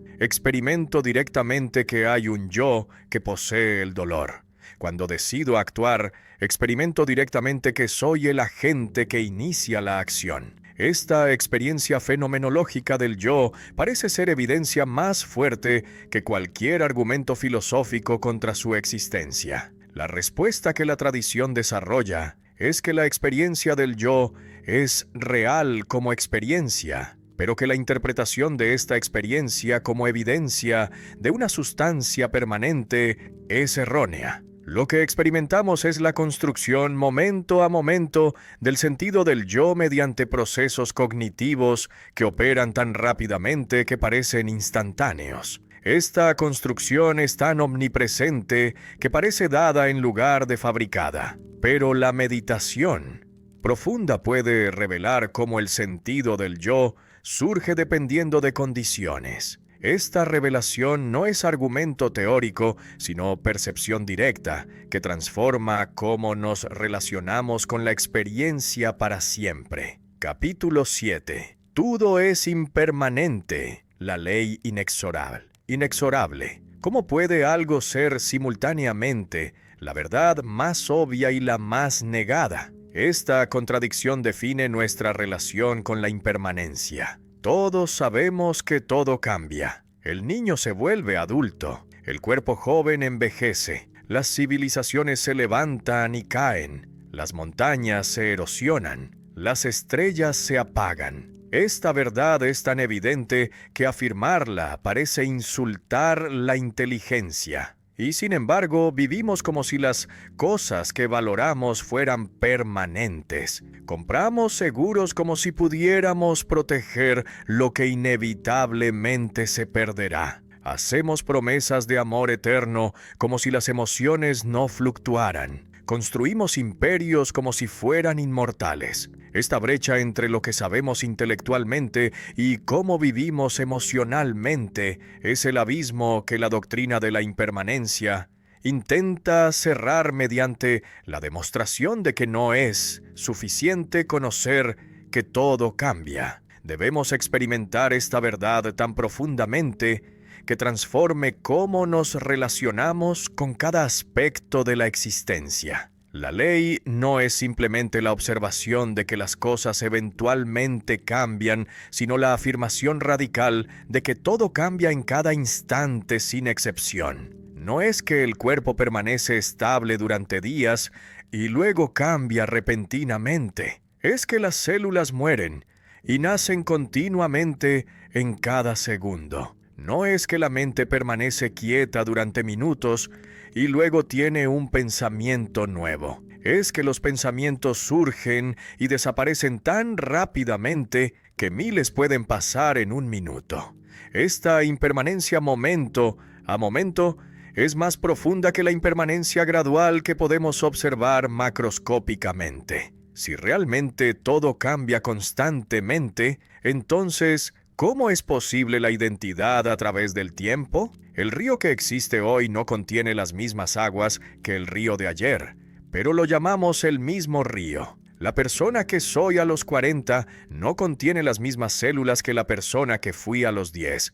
experimento directamente que hay un yo que posee el dolor. Cuando decido actuar, experimento directamente que soy el agente que inicia la acción. Esta experiencia fenomenológica del yo parece ser evidencia más fuerte que cualquier argumento filosófico contra su existencia. La respuesta que la tradición desarrolla es que la experiencia del yo es real como experiencia, pero que la interpretación de esta experiencia como evidencia de una sustancia permanente es errónea. Lo que experimentamos es la construcción momento a momento del sentido del yo mediante procesos cognitivos que operan tan rápidamente que parecen instantáneos. Esta construcción es tan omnipresente que parece dada en lugar de fabricada. Pero la meditación profunda puede revelar cómo el sentido del yo surge dependiendo de condiciones. Esta revelación no es argumento teórico, sino percepción directa, que transforma cómo nos relacionamos con la experiencia para siempre. Capítulo 7. Todo es impermanente, la ley inexorable. Inexorable. ¿Cómo puede algo ser simultáneamente la verdad más obvia y la más negada? Esta contradicción define nuestra relación con la impermanencia. Todos sabemos que todo cambia. El niño se vuelve adulto, el cuerpo joven envejece, las civilizaciones se levantan y caen, las montañas se erosionan, las estrellas se apagan. Esta verdad es tan evidente que afirmarla parece insultar la inteligencia. Y sin embargo, vivimos como si las cosas que valoramos fueran permanentes. Compramos seguros como si pudiéramos proteger lo que inevitablemente se perderá. Hacemos promesas de amor eterno como si las emociones no fluctuaran. Construimos imperios como si fueran inmortales. Esta brecha entre lo que sabemos intelectualmente y cómo vivimos emocionalmente es el abismo que la doctrina de la impermanencia intenta cerrar mediante la demostración de que no es suficiente conocer que todo cambia. Debemos experimentar esta verdad tan profundamente que transforme cómo nos relacionamos con cada aspecto de la existencia. La ley no es simplemente la observación de que las cosas eventualmente cambian, sino la afirmación radical de que todo cambia en cada instante sin excepción. No es que el cuerpo permanece estable durante días y luego cambia repentinamente. Es que las células mueren y nacen continuamente en cada segundo. No es que la mente permanece quieta durante minutos y luego tiene un pensamiento nuevo. Es que los pensamientos surgen y desaparecen tan rápidamente que miles pueden pasar en un minuto. Esta impermanencia momento a momento es más profunda que la impermanencia gradual que podemos observar macroscópicamente. Si realmente todo cambia constantemente, entonces, ¿cómo es posible la identidad a través del tiempo? El río que existe hoy no contiene las mismas aguas que el río de ayer, pero lo llamamos el mismo río. La persona que soy a los 40 no contiene las mismas células que la persona que fui a los 10,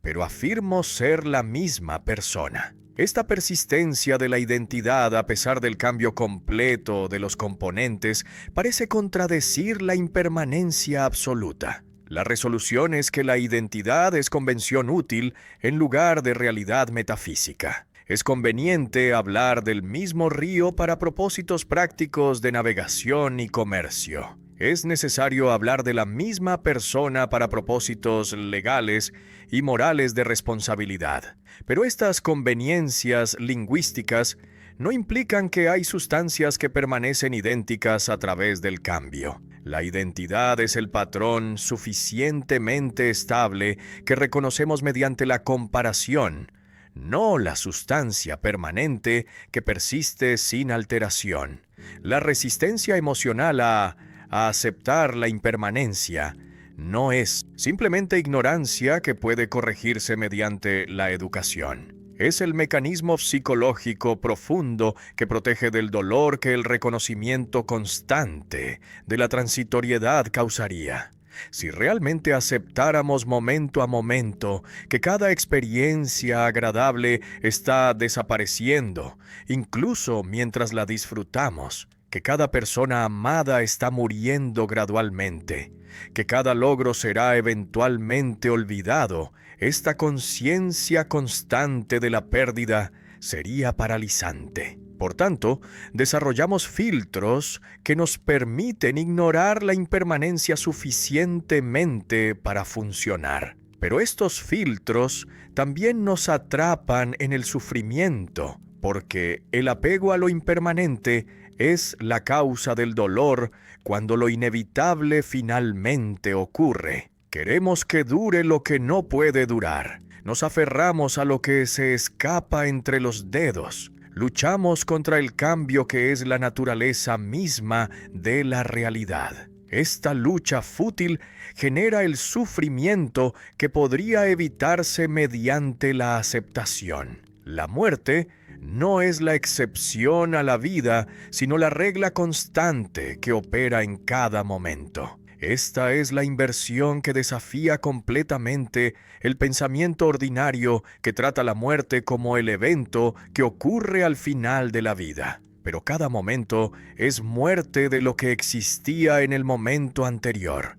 pero afirmo ser la misma persona. Esta persistencia de la identidad a pesar del cambio completo de los componentes parece contradecir la impermanencia absoluta. La resolución es que la identidad es convención útil en lugar de realidad metafísica. Es conveniente hablar del mismo río para propósitos prácticos de navegación y comercio. Es necesario hablar de la misma persona para propósitos legales y morales de responsabilidad. Pero estas conveniencias lingüísticas no implican que hay sustancias que permanecen idénticas a través del cambio. La identidad es el patrón suficientemente estable que reconocemos mediante la comparación, no la sustancia permanente que persiste sin alteración. La resistencia emocional a aceptar la impermanencia no es simplemente ignorancia que puede corregirse mediante la educación. Es el mecanismo psicológico profundo que protege del dolor que el reconocimiento constante de la transitoriedad causaría. Si realmente aceptáramos momento a momento que cada experiencia agradable está desapareciendo, incluso mientras la disfrutamos, que cada persona amada está muriendo gradualmente, que cada logro será eventualmente olvidado, esta conciencia constante de la pérdida sería paralizante. Por tanto, desarrollamos filtros que nos permiten ignorar la impermanencia suficientemente para funcionar. Pero estos filtros también nos atrapan en el sufrimiento, porque el apego a lo impermanente es la causa del dolor cuando lo inevitable finalmente ocurre. Queremos que dure lo que no puede durar. Nos aferramos a lo que se escapa entre los dedos. Luchamos contra el cambio que es la naturaleza misma de la realidad. Esta lucha fútil genera el sufrimiento que podría evitarse mediante la aceptación. La muerte no es la excepción a la vida, sino la regla constante que opera en cada momento. Esta es la inversión que desafía completamente el pensamiento ordinario que trata la muerte como el evento que ocurre al final de la vida. Pero cada momento es muerte de lo que existía en el momento anterior.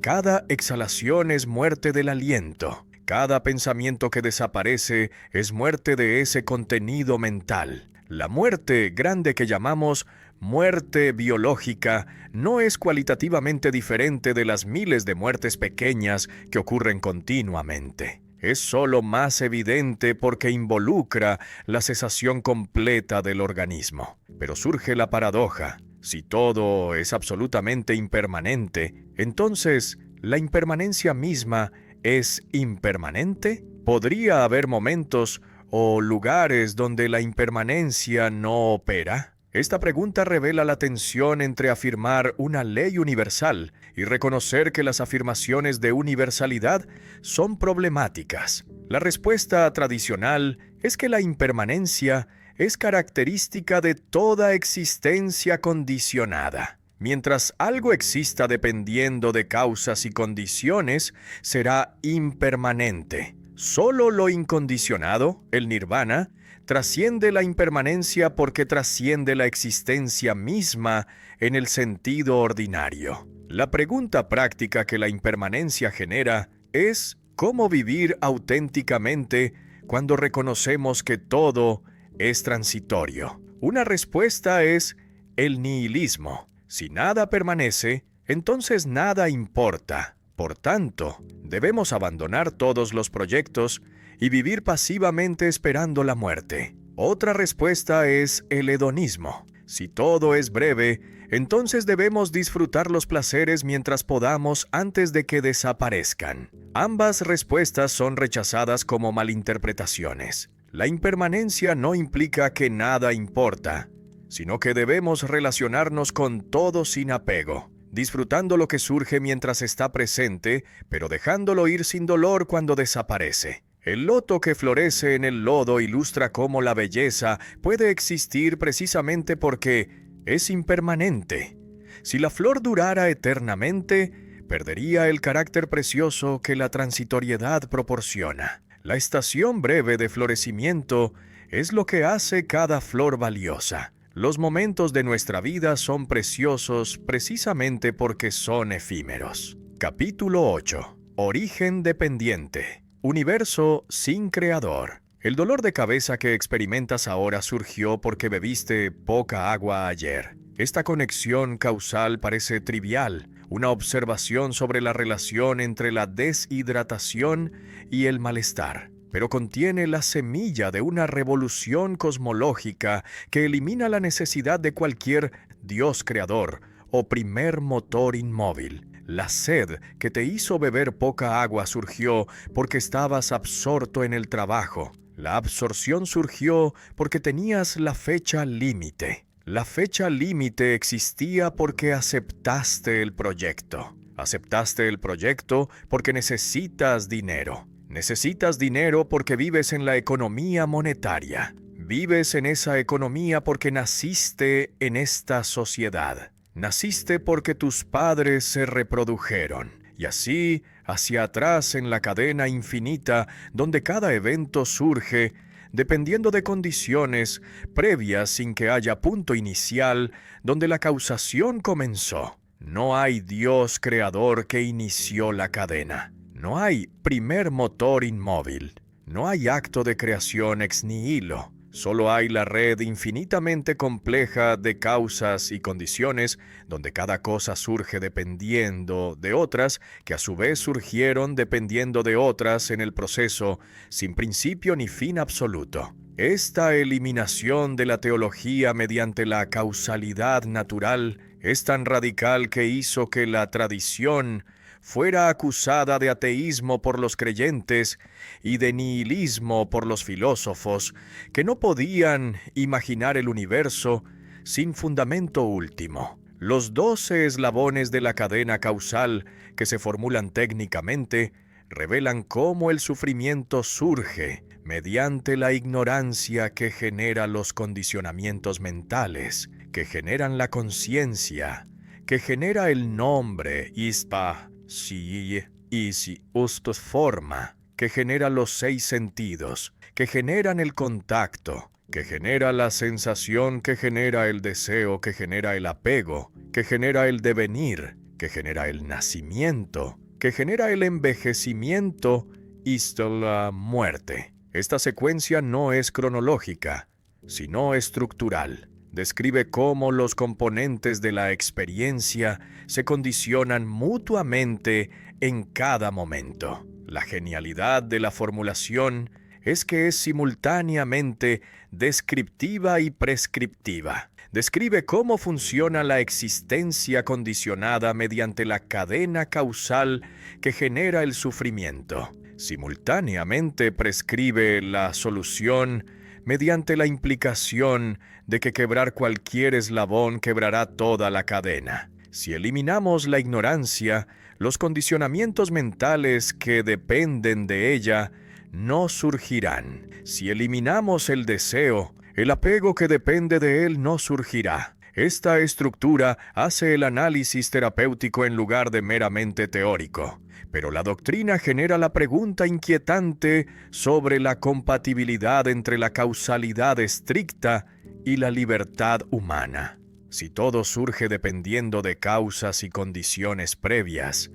Cada exhalación es muerte del aliento. Cada pensamiento que desaparece es muerte de ese contenido mental. La muerte grande que llamamos muerte biológica no es cualitativamente diferente de las miles de muertes pequeñas que ocurren continuamente. Es solo más evidente porque involucra la cesación completa del organismo. Pero surge la paradoja. Si todo es absolutamente impermanente, entonces, ¿la impermanencia misma es impermanente? ¿Podría haber momentos o lugares donde la impermanencia no opera? Esta pregunta revela la tensión entre afirmar una ley universal y reconocer que las afirmaciones de universalidad son problemáticas. La respuesta tradicional es que la impermanencia es característica de toda existencia condicionada. Mientras algo exista dependiendo de causas y condiciones, será impermanente. Solo lo incondicionado, el nirvana, trasciende la impermanencia porque trasciende la existencia misma en el sentido ordinario. La pregunta práctica que la impermanencia genera es ¿cómo vivir auténticamente cuando reconocemos que todo es transitorio? Una respuesta es el nihilismo. Si nada permanece, entonces nada importa. Por tanto, debemos abandonar todos los proyectos y vivir pasivamente esperando la muerte. Otra respuesta es el hedonismo. Si todo es breve, entonces debemos disfrutar los placeres mientras podamos antes de que desaparezcan. Ambas respuestas son rechazadas como malinterpretaciones. La impermanencia no implica que nada importa, sino que debemos relacionarnos con todo sin apego, disfrutando lo que surge mientras está presente, pero dejándolo ir sin dolor cuando desaparece. El loto que florece en el lodo ilustra cómo la belleza puede existir precisamente porque es impermanente. Si la flor durara eternamente, perdería el carácter precioso que la transitoriedad proporciona. La estación breve de florecimiento es lo que hace cada flor valiosa. Los momentos de nuestra vida son preciosos precisamente porque son efímeros. Capítulo 8. Origen dependiente. Universo sin creador. El dolor de cabeza que experimentas ahora surgió porque bebiste poca agua ayer. Esta conexión causal parece trivial, una observación sobre la relación entre la deshidratación y el malestar, pero contiene la semilla de una revolución cosmológica que elimina la necesidad de cualquier Dios creador o primer motor inmóvil. La sed que te hizo beber poca agua surgió porque estabas absorto en el trabajo. La absorción surgió porque tenías la fecha límite. La fecha límite existía porque aceptaste el proyecto. Aceptaste el proyecto porque necesitas dinero. Necesitas dinero porque vives en la economía monetaria. Vives en esa economía porque naciste en esta sociedad. Naciste porque tus padres se reprodujeron. Y así, hacia atrás en la cadena infinita, donde cada evento surge, dependiendo de condiciones previas sin que haya punto inicial, donde la causación comenzó. No hay Dios creador que inició la cadena. No hay primer motor inmóvil. No hay acto de creación ex nihilo. Solo hay la red infinitamente compleja de causas y condiciones donde cada cosa surge dependiendo de otras, que a su vez surgieron dependiendo de otras en el proceso, sin principio ni fin absoluto. Esta eliminación de la teología mediante la causalidad natural es tan radical que hizo que la tradición fuera acusada de ateísmo por los creyentes y de nihilismo por los filósofos, que no podían imaginar el universo sin fundamento último. Los 12 eslabones de la cadena causal que se formulan técnicamente revelan cómo el sufrimiento surge mediante la ignorancia que genera los condicionamientos mentales, que generan la conciencia, que genera el nombre, ispa, si, isi, ustos forma, que genera los 6 sentidos, que generan el contacto, que genera la sensación, que genera el deseo, que genera el apego, que genera el devenir, que genera el nacimiento, que genera el envejecimiento y la muerte. Esta secuencia no es cronológica, sino estructural. Describe cómo los componentes de la experiencia se condicionan mutuamente en cada momento. La genialidad de la formulación es que es simultáneamente descriptiva y prescriptiva. Describe cómo funciona la existencia condicionada mediante la cadena causal que genera el sufrimiento. Simultáneamente prescribe la solución mediante la implicación de que quebrar cualquier eslabón quebrará toda la cadena. Si eliminamos la ignorancia, los condicionamientos mentales que dependen de ella no surgirán. Si eliminamos el deseo, el apego que depende de él no surgirá. Esta estructura hace el análisis terapéutico en lugar de meramente teórico. Pero la doctrina genera la pregunta inquietante sobre la compatibilidad entre la causalidad estricta y la libertad humana. Si todo surge dependiendo de causas y condiciones previas,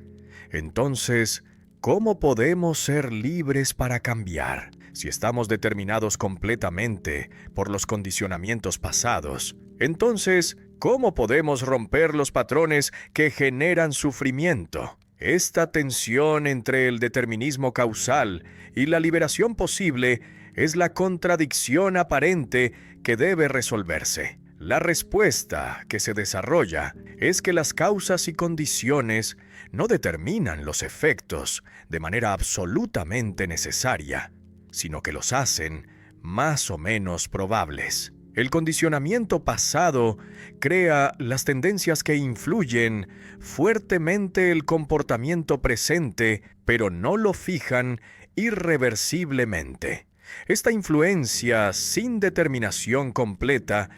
entonces, ¿cómo podemos ser libres para cambiar? Si estamos determinados completamente por los condicionamientos pasados, entonces, ¿cómo podemos romper los patrones que generan sufrimiento? Esta tensión entre el determinismo causal y la liberación posible es la contradicción aparente que debe resolverse. La respuesta que se desarrolla es que las causas y condiciones no determinan los efectos de manera absolutamente necesaria, sino que los hacen más o menos probables. El condicionamiento pasado crea las tendencias que influyen fuertemente el comportamiento presente, pero no lo fijan irreversiblemente. Esta influencia sin determinación completa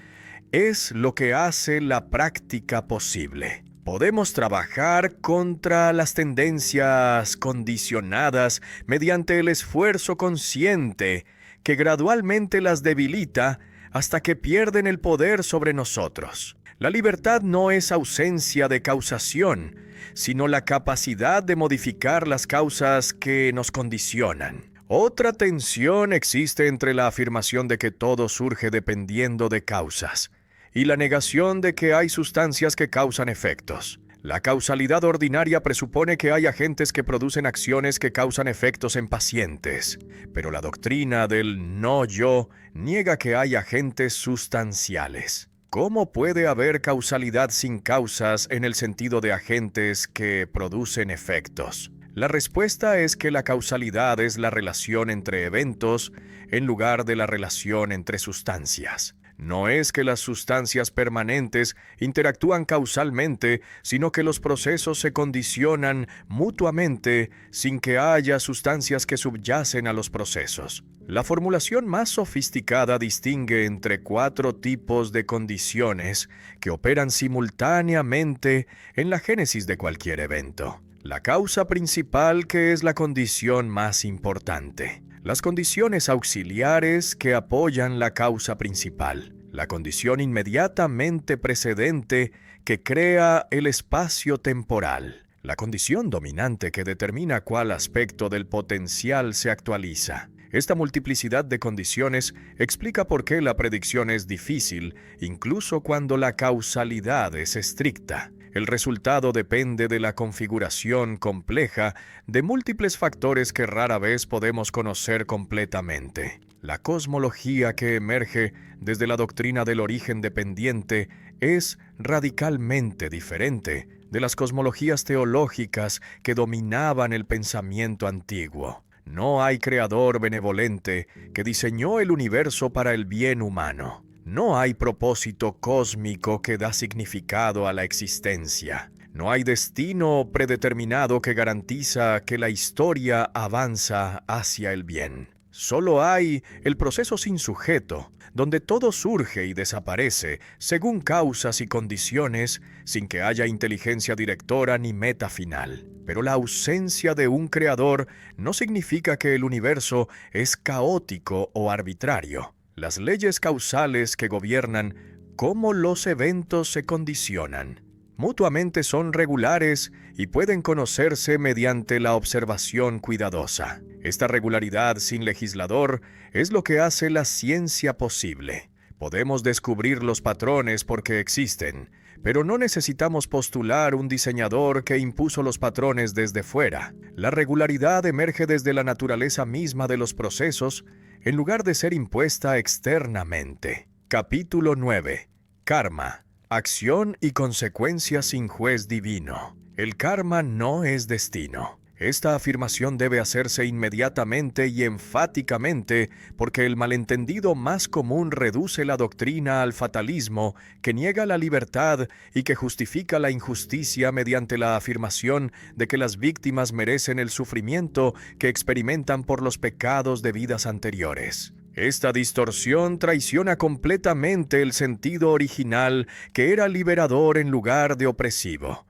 es lo que hace la práctica posible. Podemos trabajar contra las tendencias condicionadas mediante el esfuerzo consciente que gradualmente las debilita hasta que pierden el poder sobre nosotros. La libertad no es ausencia de causación, sino la capacidad de modificar las causas que nos condicionan. Otra tensión existe entre la afirmación de que todo surge dependiendo de causas y la negación de que hay sustancias que causan efectos. La causalidad ordinaria presupone que hay agentes que producen acciones que causan efectos en pacientes, pero la doctrina del no-yo niega que hay agentes sustanciales. ¿Cómo puede haber causalidad sin causas en el sentido de agentes que producen efectos? La respuesta es que la causalidad es la relación entre eventos en lugar de la relación entre sustancias. No es que las sustancias permanentes interactúan causalmente, sino que los procesos se condicionan mutuamente sin que haya sustancias que subyacen a los procesos. La formulación más sofisticada distingue entre 4 tipos de condiciones que operan simultáneamente en la génesis de cualquier evento. La causa principal, que es la condición más importante. Las condiciones auxiliares que apoyan la causa principal. La condición inmediatamente precedente que crea el espacio temporal. La condición dominante que determina cuál aspecto del potencial se actualiza. Esta multiplicidad de condiciones explica por qué la predicción es difícil, incluso cuando la causalidad es estricta. El resultado depende de la configuración compleja de múltiples factores que rara vez podemos conocer completamente. La cosmología que emerge desde la doctrina del origen dependiente es radicalmente diferente de las cosmologías teológicas que dominaban el pensamiento antiguo. No hay creador benevolente que diseñó el universo para el bien humano. No hay propósito cósmico que da significado a la existencia. No hay destino predeterminado que garantiza que la historia avanza hacia el bien. Solo hay el proceso sin sujeto, donde todo surge y desaparece según causas y condiciones, sin que haya inteligencia directora ni meta final. Pero la ausencia de un creador no significa que el universo es caótico o arbitrario. Las leyes causales que gobiernan cómo los eventos se condicionan mutuamente son regulares y pueden conocerse mediante la observación cuidadosa. Esta regularidad sin legislador es lo que hace la ciencia posible. Podemos descubrir los patrones porque existen, pero no necesitamos postular un diseñador que impuso los patrones desde fuera. La regularidad emerge desde la naturaleza misma de los procesos, en lugar de ser impuesta externamente. Capítulo 9. Karma. Acción y consecuencia sin juez divino. El karma no es destino. Esta afirmación debe hacerse inmediatamente y enfáticamente porque el malentendido más común reduce la doctrina al fatalismo, que niega la libertad y que justifica la injusticia mediante la afirmación de que las víctimas merecen el sufrimiento que experimentan por los pecados de vidas anteriores. Esta distorsión traiciona completamente el sentido original, que era liberador en lugar de opresivo,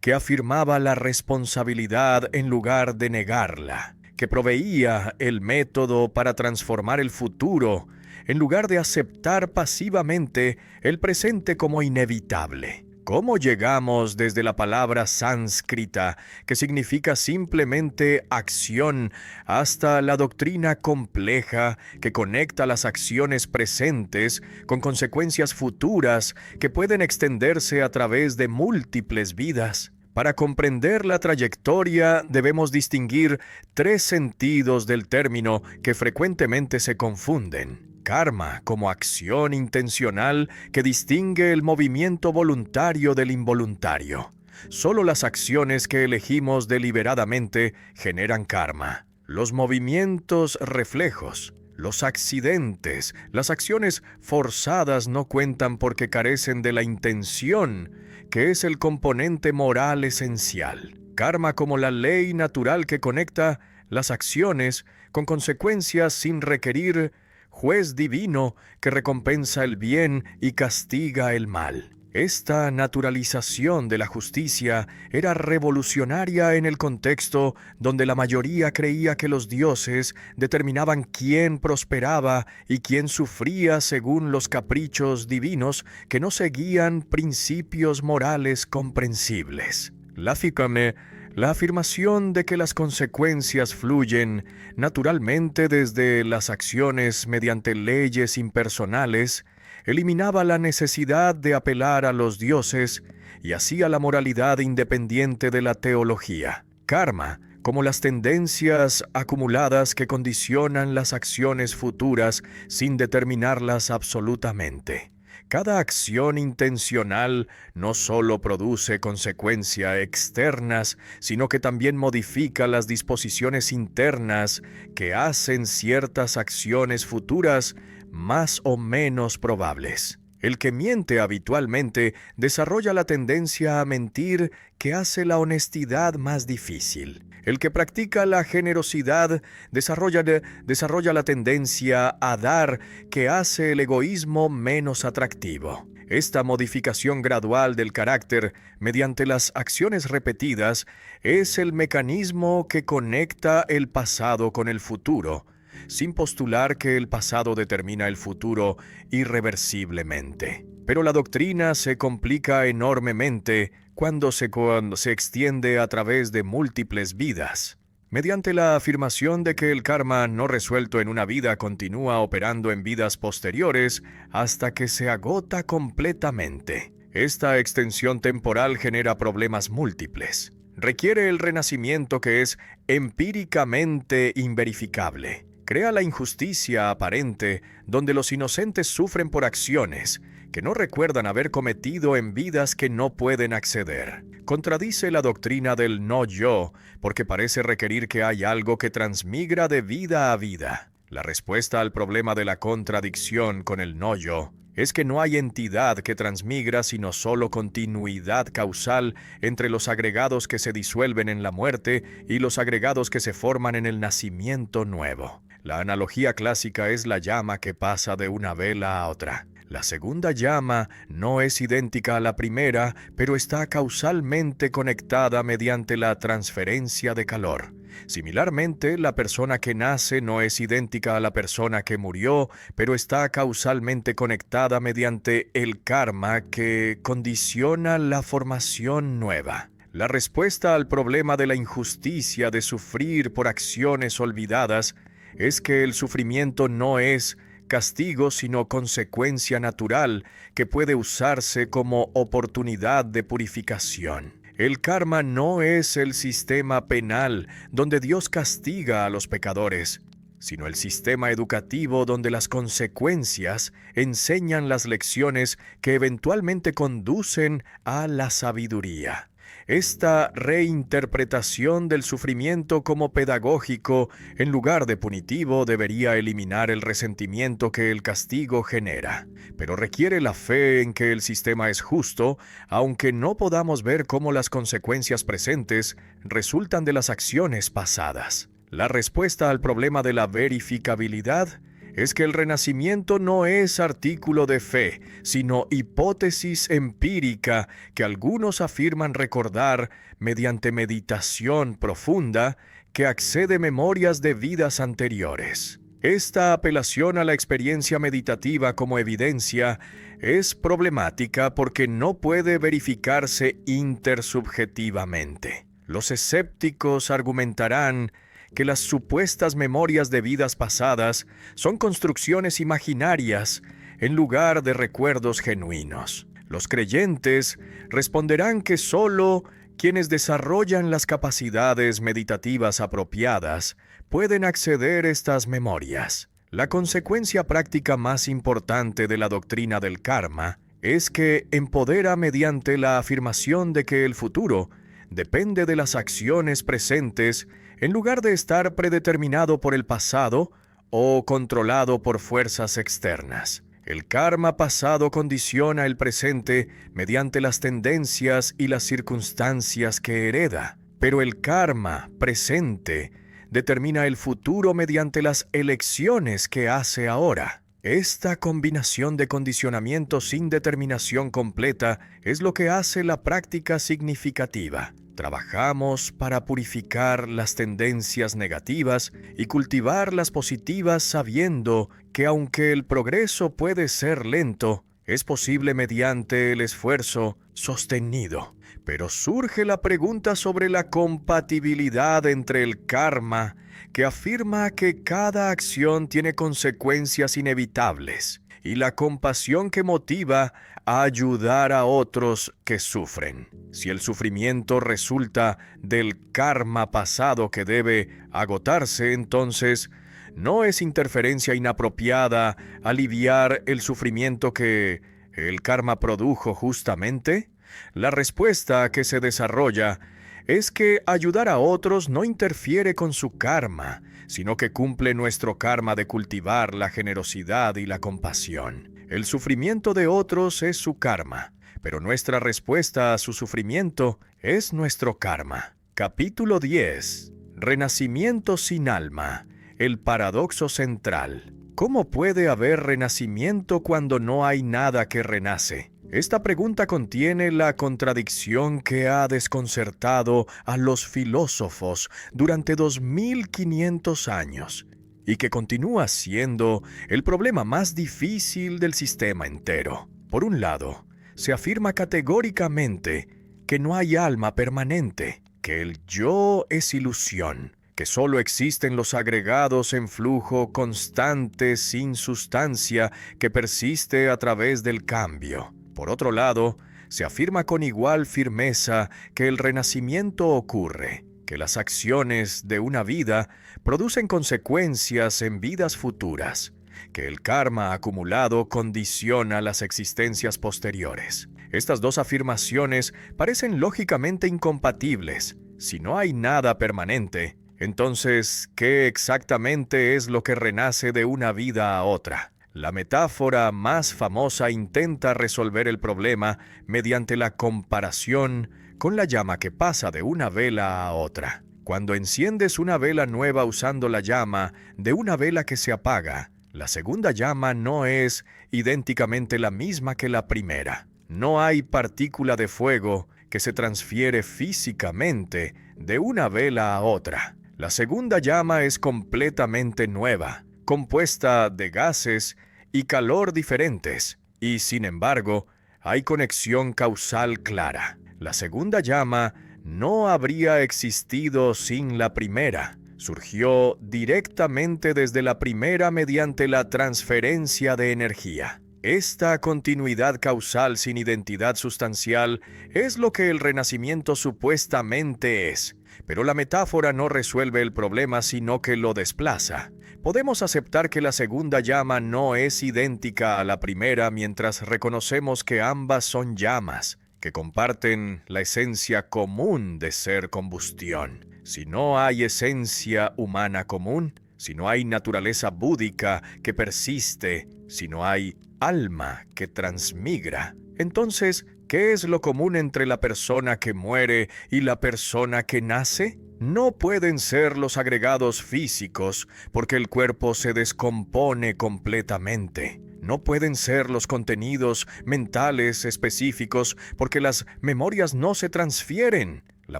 que afirmaba la responsabilidad en lugar de negarla, que proveía el método para transformar el futuro en lugar de aceptar pasivamente el presente como inevitable. ¿Cómo llegamos desde la palabra sánscrita, que significa simplemente acción, hasta la doctrina compleja que conecta las acciones presentes con consecuencias futuras que pueden extenderse a través de múltiples vidas? Para comprender la trayectoria debemos distinguir 3 sentidos del término que frecuentemente se confunden. Karma como acción intencional que distingue el movimiento voluntario del involuntario. Solo las acciones que elegimos deliberadamente generan karma. Los movimientos reflejos, los accidentes, las acciones forzadas no cuentan porque carecen de la intención, que es el componente moral esencial. Karma como la ley natural que conecta las acciones con consecuencias sin requerir juez divino que recompensa el bien y castiga el mal. Esta naturalización de la justicia era revolucionaria en el contexto donde la mayoría creía que los dioses determinaban quién prosperaba y quién sufría según los caprichos divinos que no seguían principios morales comprensibles. La afirmación de que las consecuencias fluyen naturalmente desde las acciones mediante leyes impersonales eliminaba la necesidad de apelar a los dioses y hacía la moralidad independiente de la teología. Karma, como las tendencias acumuladas que condicionan las acciones futuras sin determinarlas absolutamente. Cada acción intencional no solo produce consecuencias externas, sino que también modifica las disposiciones internas que hacen ciertas acciones futuras más o menos probables. El que miente habitualmente desarrolla la tendencia a mentir que hace la honestidad más difícil. El que practica la generosidad desarrolla la tendencia a dar que hace el egoísmo menos atractivo. Esta modificación gradual del carácter mediante las acciones repetidas es el mecanismo que conecta el pasado con el futuro, sin postular que el pasado determina el futuro irreversiblemente. Pero la doctrina se complica enormemente cuando se extiende a través de múltiples vidas. Mediante la afirmación de que el karma no resuelto en una vida continúa operando en vidas posteriores hasta que se agota completamente. Esta extensión temporal genera problemas múltiples. Requiere el renacimiento que es empíricamente inverificable. Crea la injusticia aparente donde los inocentes sufren por acciones que no recuerdan haber cometido en vidas que no pueden acceder. Contradice la doctrina del no yo porque parece requerir que hay algo que transmigra de vida a vida. La respuesta al problema de la contradicción con el no yo es que no hay entidad que transmigra sino solo continuidad causal entre los agregados que se disuelven en la muerte y los agregados que se forman en el nacimiento nuevo. La analogía clásica es la llama que pasa de una vela a otra. La segunda llama no es idéntica a la primera, pero está causalmente conectada mediante la transferencia de calor. Similarmente, la persona que nace no es idéntica a la persona que murió, pero está causalmente conectada mediante el karma que condiciona la formación nueva. La respuesta al problema de la injusticia de sufrir por acciones olvidadas es que el sufrimiento no es castigo sino consecuencia natural que puede usarse como oportunidad de purificación. El karma no es el sistema penal donde Dios castiga a los pecadores, sino el sistema educativo donde las consecuencias enseñan las lecciones que eventualmente conducen a la sabiduría. Esta reinterpretación del sufrimiento como pedagógico en lugar de punitivo debería eliminar el resentimiento que el castigo genera, pero requiere la fe en que el sistema es justo, aunque no podamos ver cómo las consecuencias presentes resultan de las acciones pasadas. La respuesta al problema de la verificabilidad es que el renacimiento no es artículo de fe, sino hipótesis empírica que algunos afirman recordar mediante meditación profunda que accede memorias de vidas anteriores. Esta apelación a la experiencia meditativa como evidencia es problemática porque no puede verificarse intersubjetivamente. Los escépticos argumentarán que las supuestas memorias de vidas pasadas son construcciones imaginarias en lugar de recuerdos genuinos. Los creyentes responderán que solo quienes desarrollan las capacidades meditativas apropiadas pueden acceder a estas memorias. La consecuencia práctica más importante de la doctrina del karma es que empodera mediante la afirmación de que el futuro depende de las acciones presentes en lugar de estar predeterminado por el pasado o controlado por fuerzas externas. El karma pasado condiciona el presente mediante las tendencias y las circunstancias que hereda, pero el karma presente determina el futuro mediante las elecciones que hace ahora. Esta combinación de condicionamiento sin determinación completa es lo que hace la práctica significativa. Trabajamos para purificar las tendencias negativas y cultivar las positivas sabiendo que aunque el progreso puede ser lento, es posible mediante el esfuerzo sostenido. Pero surge la pregunta sobre la compatibilidad entre el karma, que afirma que cada acción tiene consecuencias inevitables, y la compasión que motiva a ayudar a otros que sufren. Si el sufrimiento resulta del karma pasado que debe agotarse, entonces no es interferencia inapropiada aliviar el sufrimiento que ¿El karma produjo justamente? La respuesta que se desarrolla es que ayudar a otros no interfiere con su karma, sino que cumple nuestro karma de cultivar la generosidad y la compasión. El sufrimiento de otros es su karma, pero nuestra respuesta a su sufrimiento es nuestro karma. Capítulo 10. Renacimiento sin alma. El paradoxo central. ¿Cómo puede haber renacimiento cuando no hay nada que renace? Esta pregunta contiene la contradicción que ha desconcertado a los filósofos durante 2500 años y que continúa siendo el problema más difícil del sistema entero. Por un lado, se afirma categóricamente que no hay alma permanente, que el yo es ilusión, que solo existen los agregados en flujo constante sin sustancia que persiste a través del cambio. Por otro lado, se afirma con igual firmeza que el renacimiento ocurre, que las acciones de una vida producen consecuencias en vidas futuras, que el karma acumulado condiciona las existencias posteriores. Estas dos afirmaciones parecen lógicamente incompatibles. Si no hay nada permanente, entonces, ¿qué exactamente es lo que renace de una vida a otra? La metáfora más famosa intenta resolver el problema mediante la comparación con la llama que pasa de una vela a otra. Cuando enciendes una vela nueva usando la llama de una vela que se apaga, la segunda llama no es idénticamente la misma que la primera. No hay partícula de fuego que se transfiere físicamente de una vela a otra. La segunda llama es completamente nueva, compuesta de gases y calor diferentes, y sin embargo, hay conexión causal clara. La segunda llama no habría existido sin la primera. Surgió directamente desde la primera mediante la transferencia de energía. Esta continuidad causal sin identidad sustancial es lo que el renacimiento supuestamente es. Pero la metáfora no resuelve el problema, sino que lo desplaza. Podemos aceptar que la segunda llama no es idéntica a la primera mientras reconocemos que ambas son llamas, que comparten la esencia común de ser combustión. Si no hay esencia humana común, si no hay naturaleza búdica que persiste, si no hay alma que transmigra, entonces, ¿qué es lo común entre la persona que muere y la persona que nace? No pueden ser los agregados físicos, porque el cuerpo se descompone completamente. No pueden ser los contenidos mentales específicos, porque las memorias no se transfieren. La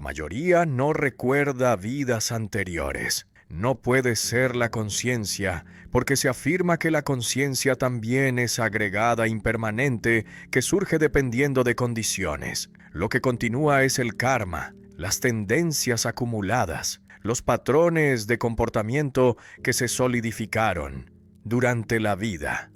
mayoría no recuerda vidas anteriores. No puede ser la conciencia, porque se afirma que la conciencia también es agregada impermanente que surge dependiendo de condiciones. Lo que continúa es el karma, las tendencias acumuladas, los patrones de comportamiento que se solidificaron durante la vida.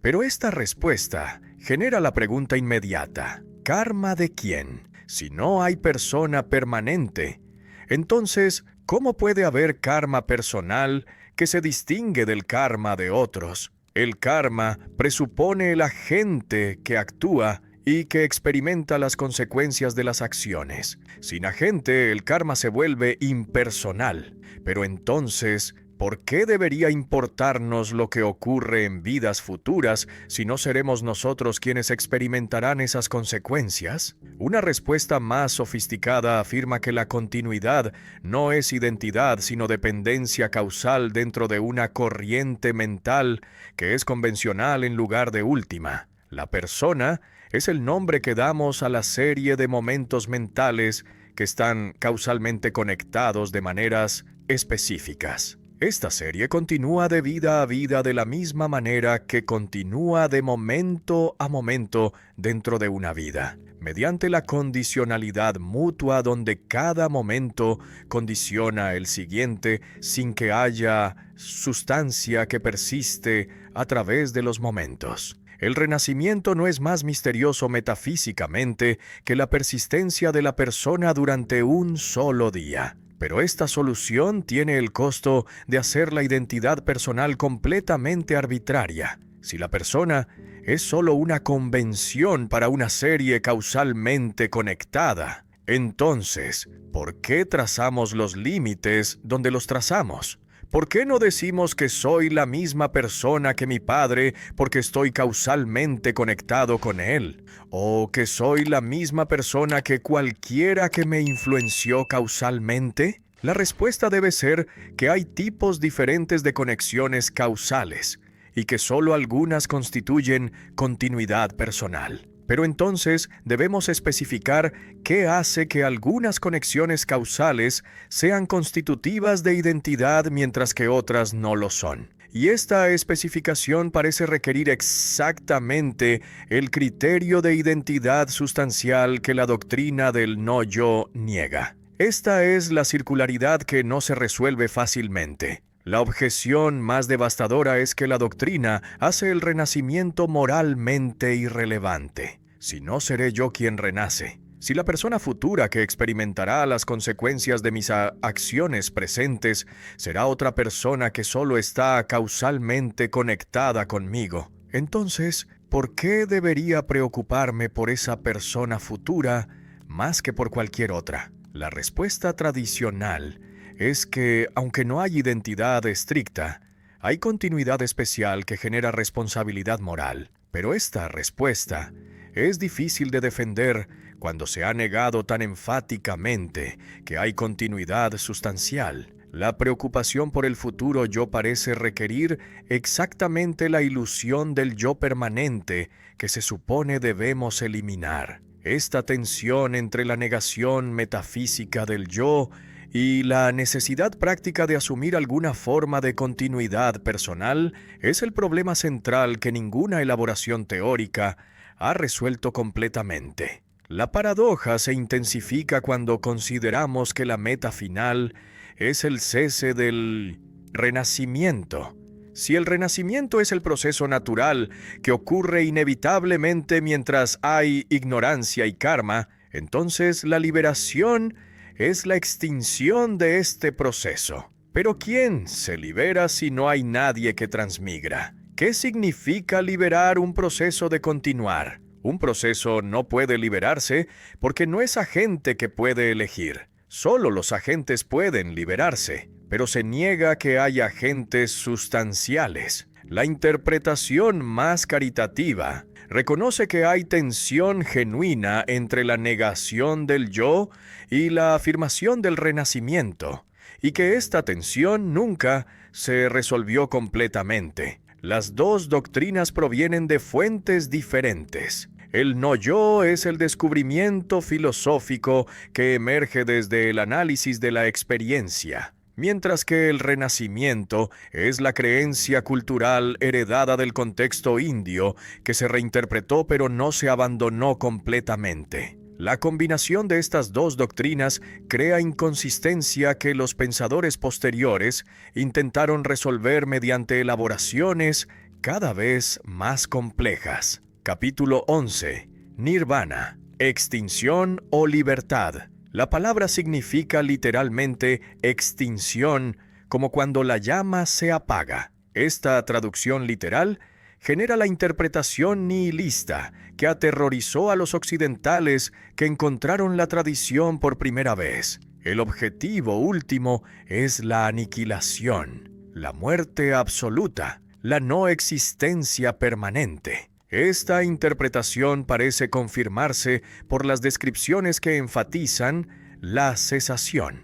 Pero esta respuesta genera la pregunta inmediata: ¿karma de quién? Si no hay persona permanente, entonces, ¿cómo puede haber karma personal que se distingue del karma de otros? El karma presupone el agente que actúa y que experimenta las consecuencias de las acciones. Sin agente, el karma se vuelve impersonal. Pero entonces, ¿por qué debería importarnos lo que ocurre en vidas futuras si no seremos nosotros quienes experimentarán esas consecuencias? Una respuesta más sofisticada afirma que la continuidad no es identidad, sino dependencia causal dentro de una corriente mental que es convencional en lugar de última. La persona es el nombre que damos a la serie de momentos mentales que están causalmente conectados de maneras específicas. Esta serie continúa de vida a vida de la misma manera que continúa de momento a momento dentro de una vida, mediante la condicionalidad mutua donde cada momento condiciona el siguiente sin que haya sustancia que persiste a través de los momentos. El renacimiento no es más misterioso metafísicamente que la persistencia de la persona durante un solo día. Pero esta solución tiene el costo de hacer la identidad personal completamente arbitraria. Si la persona es solo una convención para una serie causalmente conectada, entonces, ¿por qué trazamos los límites donde los trazamos? ¿Por qué no decimos que soy la misma persona que mi padre porque estoy causalmente conectado con él? ¿O que soy la misma persona que cualquiera que me influenció causalmente? La respuesta debe ser que hay tipos diferentes de conexiones causales y que solo algunas constituyen continuidad personal. Pero entonces debemos especificar qué hace que algunas conexiones causales sean constitutivas de identidad mientras que otras no lo son. Y esta especificación parece requerir exactamente el criterio de identidad sustancial que la doctrina del no-yo niega. Esta es la circularidad que no se resuelve fácilmente. La objeción más devastadora es que la doctrina hace el renacimiento moralmente irrelevante. Si no seré yo quien renace, si la persona futura que experimentará las consecuencias de mis acciones presentes será otra persona que solo está causalmente conectada conmigo, entonces, ¿por qué debería preocuparme por esa persona futura más que por cualquier otra? La respuesta tradicional es que, aunque no hay identidad estricta, hay continuidad especial que genera responsabilidad moral. Pero esta respuesta es difícil de defender cuando se ha negado tan enfáticamente que hay continuidad sustancial. La preocupación por el futuro yo parece requerir exactamente la ilusión del yo permanente que se supone debemos eliminar. Esta tensión entre la negación metafísica del yo y la necesidad práctica de asumir alguna forma de continuidad personal es el problema central que ninguna elaboración teórica ha resuelto completamente. La paradoja se intensifica cuando consideramos que la meta final es el cese del renacimiento. Si el renacimiento es el proceso natural que ocurre inevitablemente mientras hay ignorancia y karma, entonces la liberación es la extinción de este proceso. Pero ¿quién se libera si no hay nadie que transmigra? ¿Qué significa liberar un proceso de continuar? Un proceso no puede liberarse porque no es agente que puede elegir. Solo los agentes pueden liberarse, pero se niega que haya agentes sustanciales. La interpretación más caritativa reconoce que hay tensión genuina entre la negación del yo y la afirmación del renacimiento, y que esta tensión nunca se resolvió completamente. Las dos doctrinas provienen de fuentes diferentes. El no-yo es el descubrimiento filosófico que emerge desde el análisis de la experiencia, mientras que el renacimiento es la creencia cultural heredada del contexto indio que se reinterpretó pero no se abandonó completamente. La combinación de estas dos doctrinas crea inconsistencia que los pensadores posteriores intentaron resolver mediante elaboraciones cada vez más complejas. Capítulo 11. Nirvana, extinción o libertad. La palabra significa literalmente extinción, como cuando la llama se apaga. Esta traducción literal genera la interpretación nihilista que aterrorizó a los occidentales que encontraron la tradición por primera vez. El objetivo último es la aniquilación, la muerte absoluta, la no existencia permanente. Esta interpretación parece confirmarse por las descripciones que enfatizan la cesación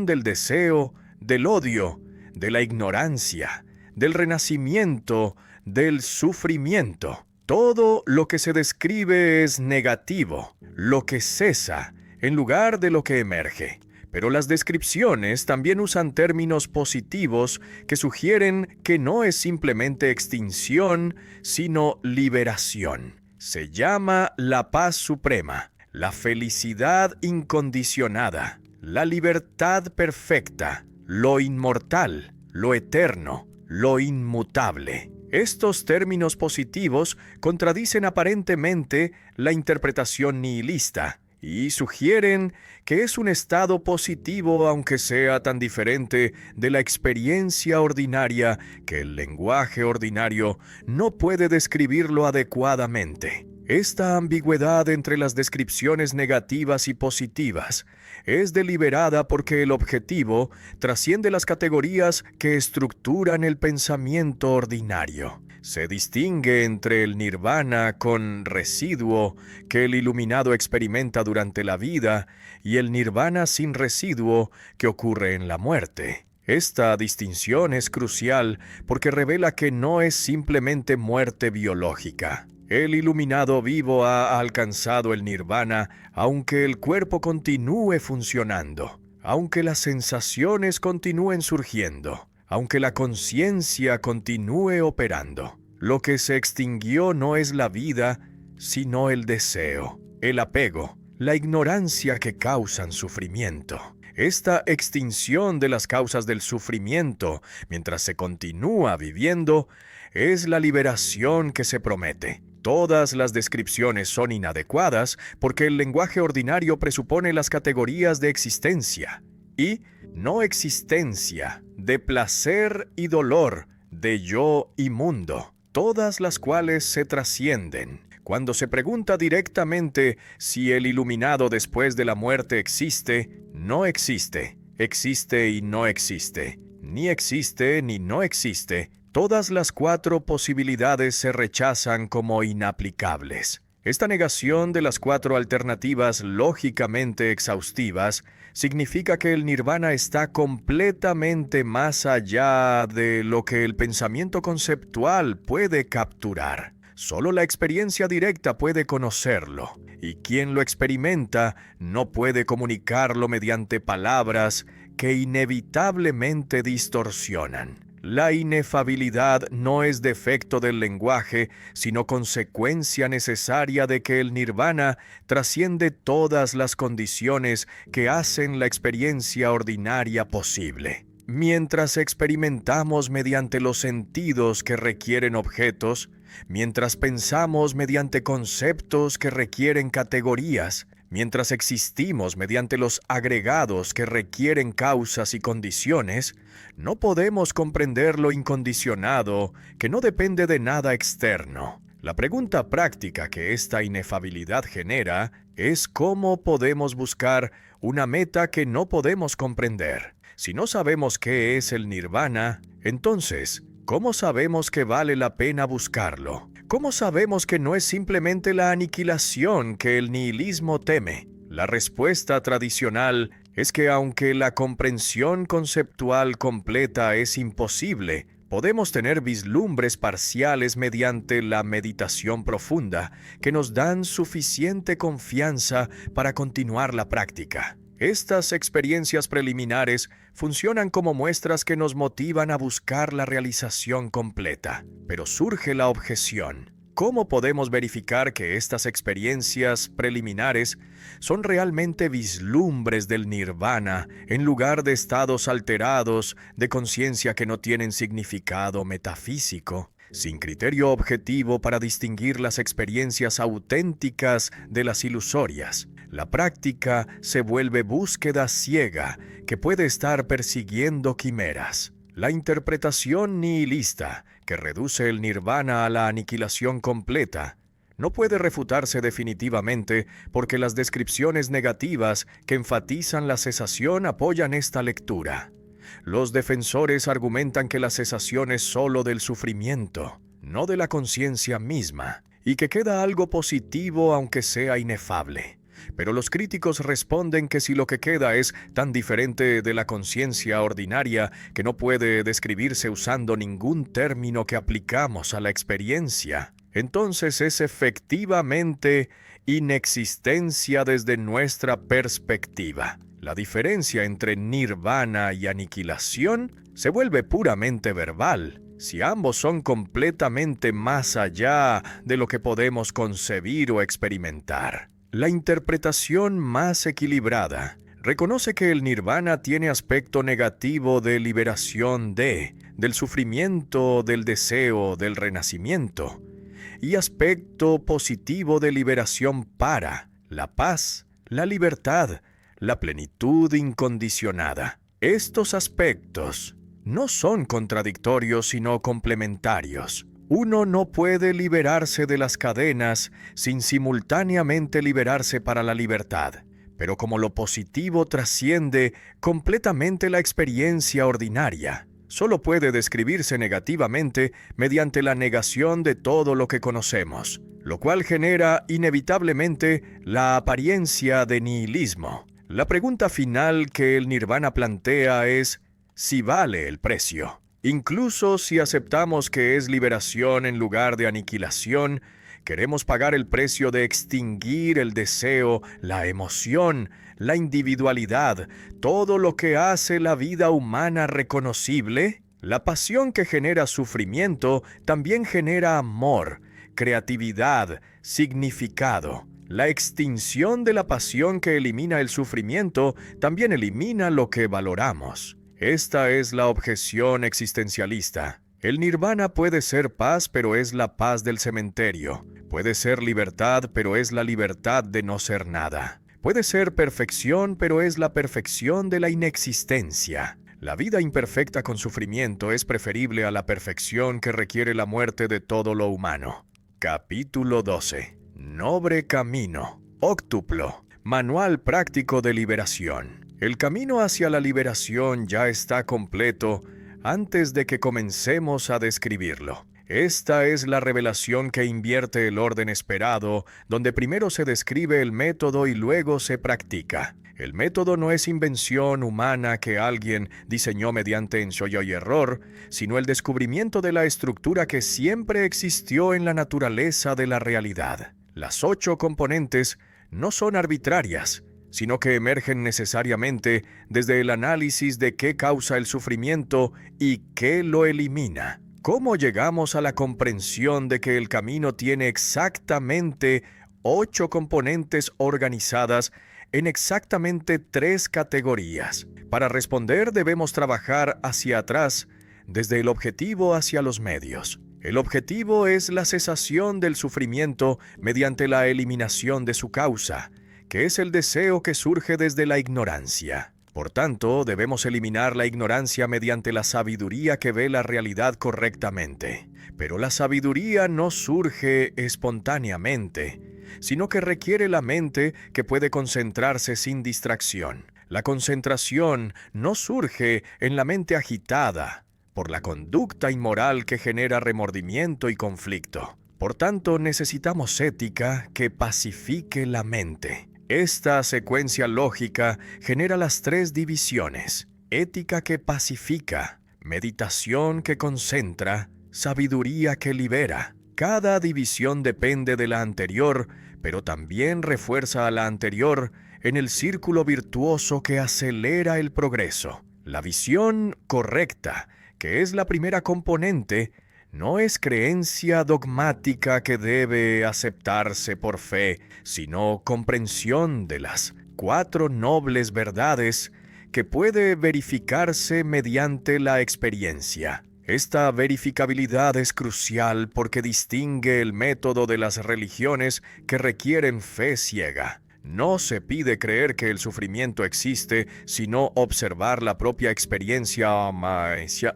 del deseo, del odio, de la ignorancia, del renacimiento, del sufrimiento. Todo lo que se describe es negativo, lo que cesa, en lugar de lo que emerge. Pero las descripciones también usan términos positivos que sugieren que no es simplemente extinción, sino liberación. Se llama la paz suprema, la felicidad incondicionada, la libertad perfecta, lo inmortal, lo eterno, lo inmutable. Estos términos positivos contradicen aparentemente la interpretación nihilista y sugieren que es un estado positivo aunque sea tan diferente de la experiencia ordinaria que el lenguaje ordinario no puede describirlo adecuadamente. Esta ambigüedad entre las descripciones negativas y positivas es deliberada porque el objetivo trasciende las categorías que estructuran el pensamiento ordinario. Se distingue entre el nirvana con residuo que el iluminado experimenta durante la vida y el nirvana sin residuo que ocurre en la muerte. Esta distinción es crucial porque revela que no es simplemente muerte biológica. El iluminado vivo ha alcanzado el nirvana aunque el cuerpo continúe funcionando, aunque las sensaciones continúen surgiendo, aunque la conciencia continúe operando. Lo que se extinguió no es la vida, sino el deseo, el apego, la ignorancia que causan sufrimiento. Esta extinción de las causas del sufrimiento, mientras se continúa viviendo, es la liberación que se promete. Todas las descripciones son inadecuadas porque el lenguaje ordinario presupone las categorías de existencia y no existencia, de placer y dolor, de yo y mundo, todas las cuales se trascienden. Cuando se pregunta directamente si el iluminado después de la muerte existe, no existe, existe y no existe, ni existe ni no existe, todas las cuatro posibilidades se rechazan como inaplicables. Esta negación de las cuatro alternativas lógicamente exhaustivas significa que el nirvana está completamente más allá de lo que el pensamiento conceptual puede capturar. Solo la experiencia directa puede conocerlo, y quien lo experimenta no puede comunicarlo mediante palabras que inevitablemente distorsionan. La inefabilidad no es defecto del lenguaje, sino consecuencia necesaria de que el nirvana trasciende todas las condiciones que hacen la experiencia ordinaria posible. Mientras experimentamos mediante los sentidos que requieren objetos, mientras pensamos mediante conceptos que requieren categorías, mientras existimos mediante los agregados que requieren causas y condiciones, no podemos comprender lo incondicionado que no depende de nada externo. La pregunta práctica que esta inefabilidad genera es cómo podemos buscar una meta que no podemos comprender. Si no sabemos qué es el nirvana, entonces, ¿cómo sabemos que vale la pena buscarlo? ¿Cómo sabemos que no es simplemente la aniquilación que el nihilismo teme? La respuesta tradicional es que aunque la comprensión conceptual completa es imposible, podemos tener vislumbres parciales mediante la meditación profunda que nos dan suficiente confianza para continuar la práctica. Estas experiencias preliminares funcionan como muestras que nos motivan a buscar la realización completa. Pero surge la objeción. ¿Cómo podemos verificar que estas experiencias preliminares son realmente vislumbres del nirvana en lugar de estados alterados de conciencia que no tienen significado metafísico? Sin criterio objetivo para distinguir las experiencias auténticas de las ilusorias, la práctica se vuelve búsqueda ciega que puede estar persiguiendo quimeras. La interpretación nihilista, que reduce el nirvana a la aniquilación completa, no puede refutarse definitivamente porque las descripciones negativas que enfatizan la cesación apoyan esta lectura. Los defensores argumentan que la cesación es solo del sufrimiento, no de la conciencia misma, y que queda algo positivo aunque sea inefable. Pero los críticos responden que si lo que queda es tan diferente de la conciencia ordinaria que no puede describirse usando ningún término que aplicamos a la experiencia, entonces es efectivamente inexistencia desde nuestra perspectiva. La diferencia entre nirvana y aniquilación se vuelve puramente verbal. Si ambos son completamente más allá de lo que podemos concebir o experimentar. La interpretación más equilibrada reconoce que el nirvana tiene aspecto negativo de liberación del sufrimiento, del deseo, del renacimiento, y aspecto positivo de liberación para la paz, la libertad, la plenitud incondicionada. Estos aspectos no son contradictorios sino complementarios. Uno no puede liberarse de las cadenas sin simultáneamente liberarse para la libertad. Pero como lo positivo trasciende completamente la experiencia ordinaria, solo puede describirse negativamente mediante la negación de todo lo que conocemos, lo cual genera inevitablemente la apariencia de nihilismo. La pregunta final que el nirvana plantea es si vale el precio. Incluso si aceptamos que es liberación en lugar de aniquilación, queremos pagar el precio de extinguir el deseo, la emoción, la individualidad, todo lo que hace la vida humana reconocible. La pasión que genera sufrimiento también genera amor, creatividad, significado. La extinción de la pasión que elimina el sufrimiento también elimina lo que valoramos. Esta es la objeción existencialista. El nirvana puede ser paz, pero es la paz del cementerio. Puede ser libertad, pero es la libertad de no ser nada. Puede ser perfección, pero es la perfección de la inexistencia. La vida imperfecta con sufrimiento es preferible a la perfección que requiere la muerte de todo lo humano. Capítulo 12. Nobre camino. Óctuplo. Manual práctico de liberación. El camino hacia la liberación ya está completo antes de que comencemos a describirlo. Esta es la revelación que invierte el orden esperado, donde primero se describe el método y luego se practica. El método no es invención humana que alguien diseñó mediante ensayo y error, sino el descubrimiento de la estructura que siempre existió en la naturaleza de la realidad. Las 8 componentes no son arbitrarias, sino que emergen necesariamente desde el análisis de qué causa el sufrimiento y qué lo elimina. ¿Cómo llegamos a la comprensión de que el camino tiene exactamente 8 componentes organizadas en exactamente 3 categorías? Para responder debemos trabajar hacia atrás, desde el objetivo hacia los medios. El objetivo es la cesación del sufrimiento mediante la eliminación de su causa, que es el deseo que surge desde la ignorancia. Por tanto, debemos eliminar la ignorancia mediante la sabiduría que ve la realidad correctamente. Pero la sabiduría no surge espontáneamente, sino que requiere la mente que puede concentrarse sin distracción. La concentración no surge en la mente agitada por la conducta inmoral que genera remordimiento y conflicto. Por tanto, necesitamos ética que pacifique la mente. Esta secuencia lógica genera las 3 divisiones: ética que pacifica, meditación que concentra, sabiduría que libera. Cada división depende de la anterior, pero también refuerza a la anterior en el círculo virtuoso que acelera el progreso. La visión correcta, que es la primera componente, no es creencia dogmática que debe aceptarse por fe, sino comprensión de las 4 nobles verdades que puede verificarse mediante la experiencia. Esta verificabilidad es crucial porque distingue el método de las religiones que requieren fe ciega. No se pide creer que el sufrimiento existe, sino observar la propia experiencia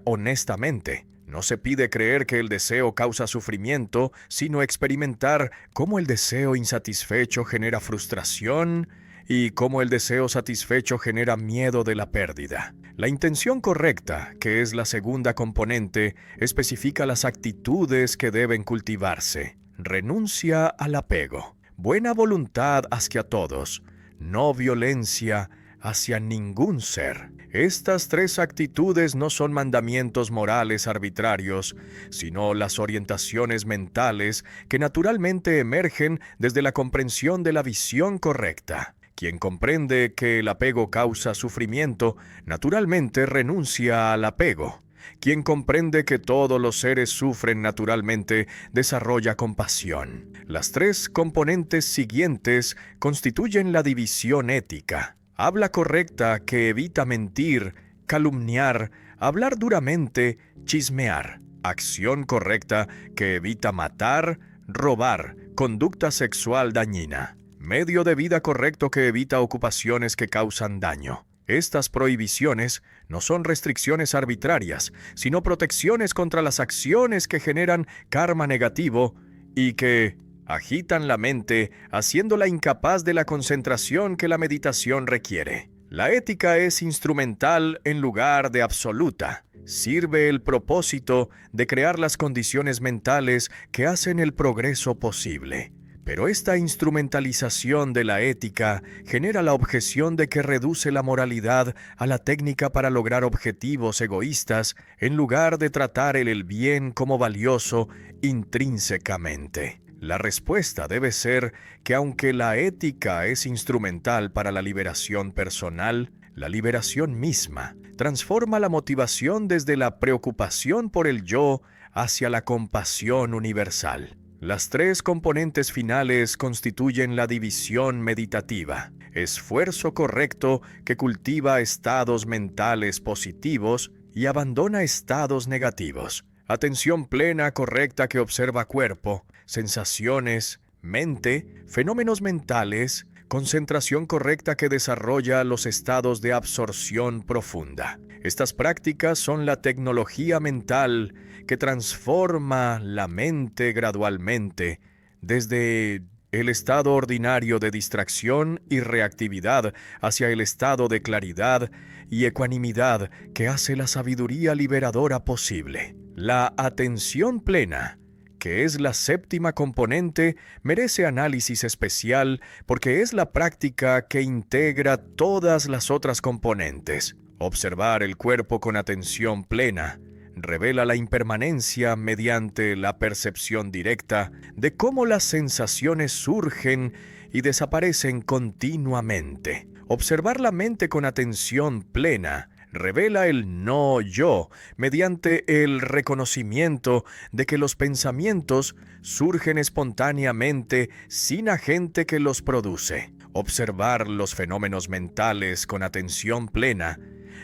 honestamente. No se pide creer que el deseo causa sufrimiento, sino experimentar cómo el deseo insatisfecho genera frustración y cómo el deseo satisfecho genera miedo de la pérdida. La intención correcta, que es la segunda componente, especifica las actitudes que deben cultivarse. Renuncia al apego, buena voluntad hacia todos, no violencia hacia ningún ser. Estas 3 actitudes no son mandamientos morales arbitrarios, sino las orientaciones mentales que naturalmente emergen desde la comprensión de la visión correcta. Quien comprende que el apego causa sufrimiento, naturalmente renuncia al apego. Quien comprende que todos los seres sufren naturalmente, desarrolla compasión. Las 3 componentes siguientes constituyen la división ética. Habla correcta que evita mentir, calumniar, hablar duramente, chismear. Acción correcta que evita matar, robar, conducta sexual dañina. medio de vida correcto que evita ocupaciones que causan daño. Estas prohibiciones no son restricciones arbitrarias, sino protecciones contra las acciones que generan karma negativo y que agitan la mente, haciéndola incapaz de la concentración que la meditación requiere. La ética es instrumental en lugar de absoluta. Sirve el propósito de crear las condiciones mentales que hacen el progreso posible. Pero esta instrumentalización de la ética genera la objeción de que reduce la moralidad a la técnica para lograr objetivos egoístas en lugar de tratar el bien como valioso intrínsecamente. La respuesta debe ser que aunque la ética es instrumental para la liberación personal, la liberación misma transforma la motivación desde la preocupación por el yo hacia la compasión universal. Las tres componentes finales constituyen la división meditativa: esfuerzo correcto que cultiva estados mentales positivos y abandona estados negativos; atención plena correcta que observa cuerpo, sensaciones, mente, fenómenos mentales; concentración correcta que desarrolla los estados de absorción profunda. Estas prácticas son la tecnología mental que transforma la mente gradualmente desde el estado ordinario de distracción y reactividad hacia el estado de claridad y ecuanimidad que hace la sabiduría liberadora posible. La atención plena, que es la séptima componente, merece análisis especial porque es la práctica que integra todas las otras componentes. Observar el cuerpo con atención plena revela la impermanencia mediante la percepción directa de cómo las sensaciones surgen y desaparecen continuamente. Observar la mente con atención plena revela el no yo mediante el reconocimiento de que los pensamientos surgen espontáneamente sin agente que los produce. Observar los fenómenos mentales con atención plena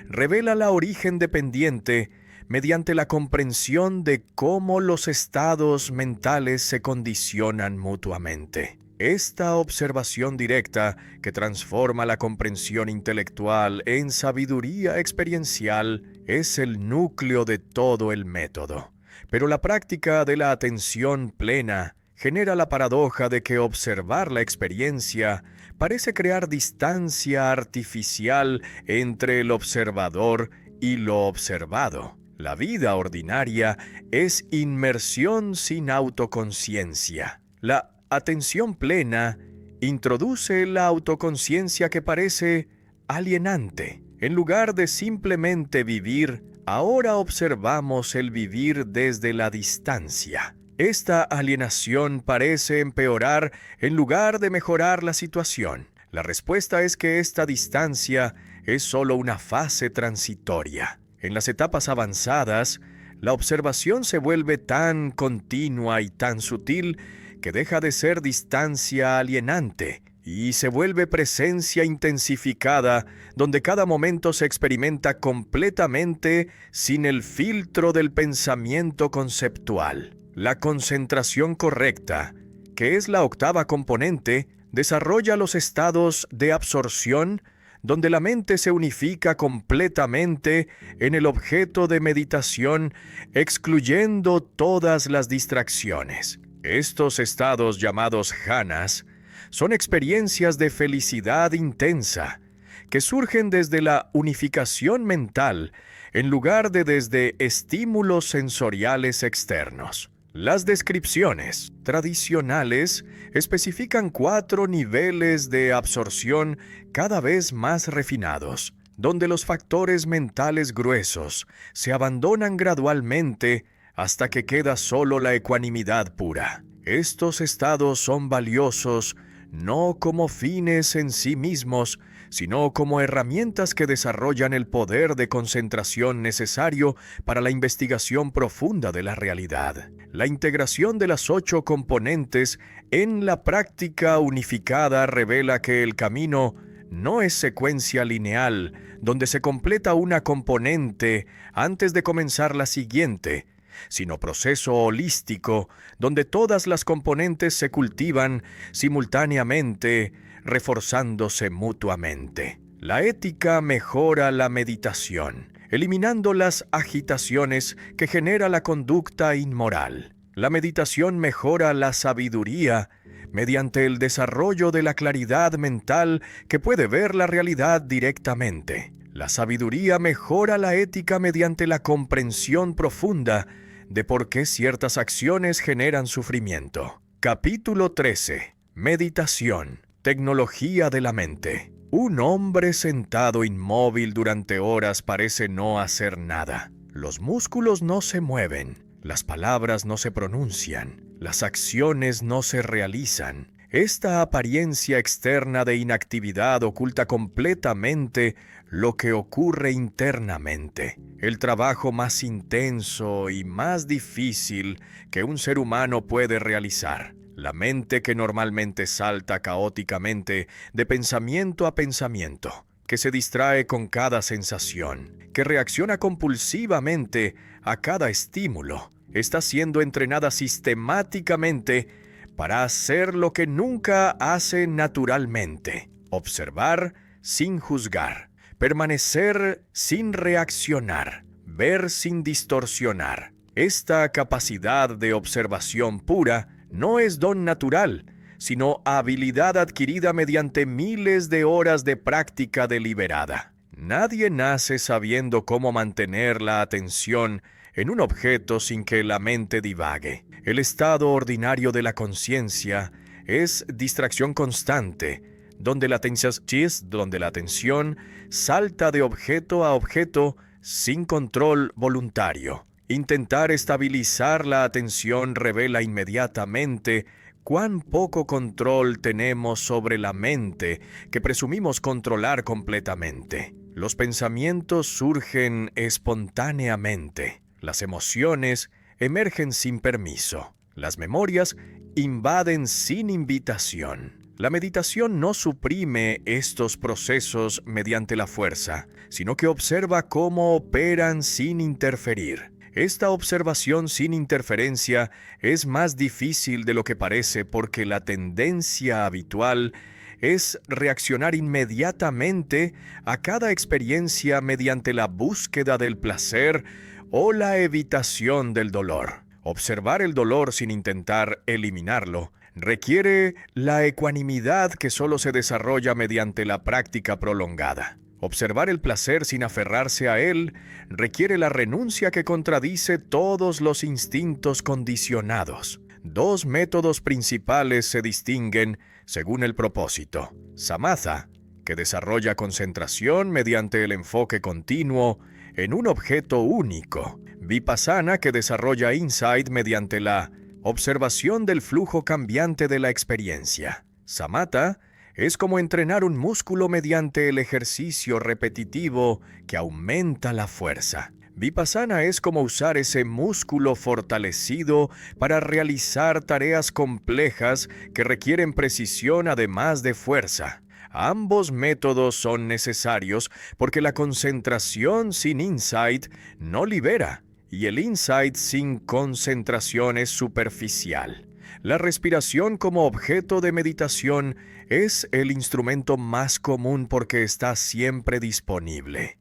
revela la origen dependiente mediante la comprensión de cómo los estados mentales se condicionan mutuamente. Esta observación directa, que transforma la comprensión intelectual en sabiduría experiencial, es el núcleo de todo el método. Pero la práctica de la atención plena genera la paradoja de que observar la experiencia parece crear distancia artificial entre el observador y lo observado. La vida ordinaria es inmersión sin autoconciencia. La atención plena introduce la autoconciencia que parece alienante. En lugar de simplemente vivir, ahora observamos el vivir desde la distancia. Esta alienación parece empeorar en lugar de mejorar la situación. La respuesta es que esta distancia es solo una fase transitoria. En las etapas avanzadas, la observación se vuelve tan continua y tan sutil que deja de ser distancia alienante y se vuelve presencia intensificada, donde cada momento se experimenta completamente sin el filtro del pensamiento conceptual. La concentración correcta, que es la octava componente, desarrolla los estados de absorción, donde la mente se unifica completamente en el objeto de meditación, excluyendo todas las distracciones. Estos estados, llamados jhanas, son experiencias de felicidad intensa, que surgen desde la unificación mental en lugar de desde estímulos sensoriales externos. Las descripciones tradicionales especifican 4 niveles de absorción cada vez más refinados, donde los factores mentales gruesos se abandonan gradualmente hasta que queda solo la ecuanimidad pura. Estos estados son valiosos no como fines en sí mismos, sino como herramientas que desarrollan el poder de concentración necesario para la investigación profunda de la realidad. La integración de las 8 componentes en la práctica unificada revela que el camino no es secuencia lineal, donde se completa una componente antes de comenzar la siguiente, sino proceso holístico, donde todas las componentes se cultivan simultáneamente, reforzándose mutuamente. La ética mejora la meditación, eliminando las agitaciones que genera la conducta inmoral. La meditación mejora la sabiduría mediante el desarrollo de la claridad mental que puede ver la realidad directamente. La sabiduría mejora la ética mediante la comprensión profunda de por qué ciertas acciones generan sufrimiento. Capítulo 13. Meditación. Tecnología de la mente. Un hombre sentado inmóvil durante horas parece no hacer nada. Los músculos no se mueven, las palabras no se pronuncian, las acciones no se realizan. Esta apariencia externa de inactividad oculta completamente lo que ocurre internamente. El trabajo más intenso y más difícil que un ser humano puede realizar. La mente que normalmente salta caóticamente de pensamiento a pensamiento, que se distrae con cada sensación, que reacciona compulsivamente a cada estímulo, está siendo entrenada sistemáticamente para hacer lo que nunca hace naturalmente: observar sin juzgar, permanecer sin reaccionar, ver sin distorsionar. Esta capacidad de observación pura no es don natural, sino habilidad adquirida mediante miles de horas de práctica deliberada. Nadie nace sabiendo cómo mantener la atención en un objeto sin que la mente divague. El estado ordinario de la conciencia es distracción constante, donde la atención salta de objeto a objeto sin control voluntario. Intentar estabilizar la atención revela inmediatamente cuán poco control tenemos sobre la mente que presumimos controlar completamente. Los pensamientos surgen espontáneamente. Las emociones emergen sin permiso. Las memorias invaden sin invitación. La meditación no suprime estos procesos mediante la fuerza, sino que observa cómo operan sin interferir. Esta observación sin interferencia es más difícil de lo que parece porque la tendencia habitual es reaccionar inmediatamente a cada experiencia mediante la búsqueda del placer o la evitación del dolor. Observar el dolor sin intentar eliminarlo requiere la ecuanimidad que solo se desarrolla mediante la práctica prolongada. Observar el placer sin aferrarse a él requiere la renuncia que contradice todos los instintos condicionados. Dos métodos principales se distinguen según el propósito: samatha, que desarrolla concentración mediante el enfoque continuo en un objeto único; vipassana, que desarrolla insight mediante la observación del flujo cambiante de la experiencia. Samatha es como entrenar un músculo mediante el ejercicio repetitivo que aumenta la fuerza. Vipassana es como usar ese músculo fortalecido para realizar tareas complejas que requieren precisión además de fuerza. Ambos métodos son necesarios porque la concentración sin insight no libera, y el insight sin concentración es superficial. La respiración como objeto de meditación es el instrumento más común porque está siempre disponible,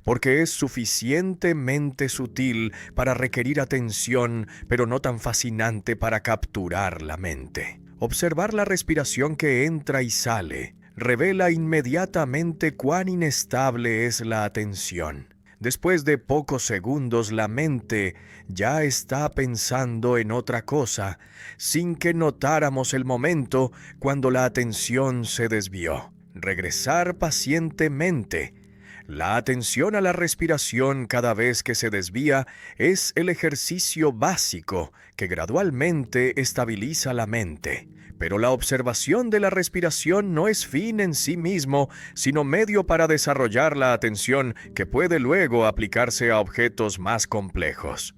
porque es suficientemente sutil para requerir atención, pero no tan fascinante para capturar la mente. Observar la respiración que entra y sale revela inmediatamente cuán inestable es la atención. Después de pocos segundos, la mente ya está pensando en otra cosa, sin que notáramos el momento cuando la atención se desvió. Regresar pacientemente. La atención a la respiración cada vez que se desvía es el ejercicio básico que gradualmente estabiliza la mente. Pero la observación de la respiración no es fin en sí mismo, sino medio para desarrollar la atención que puede luego aplicarse a objetos más complejos.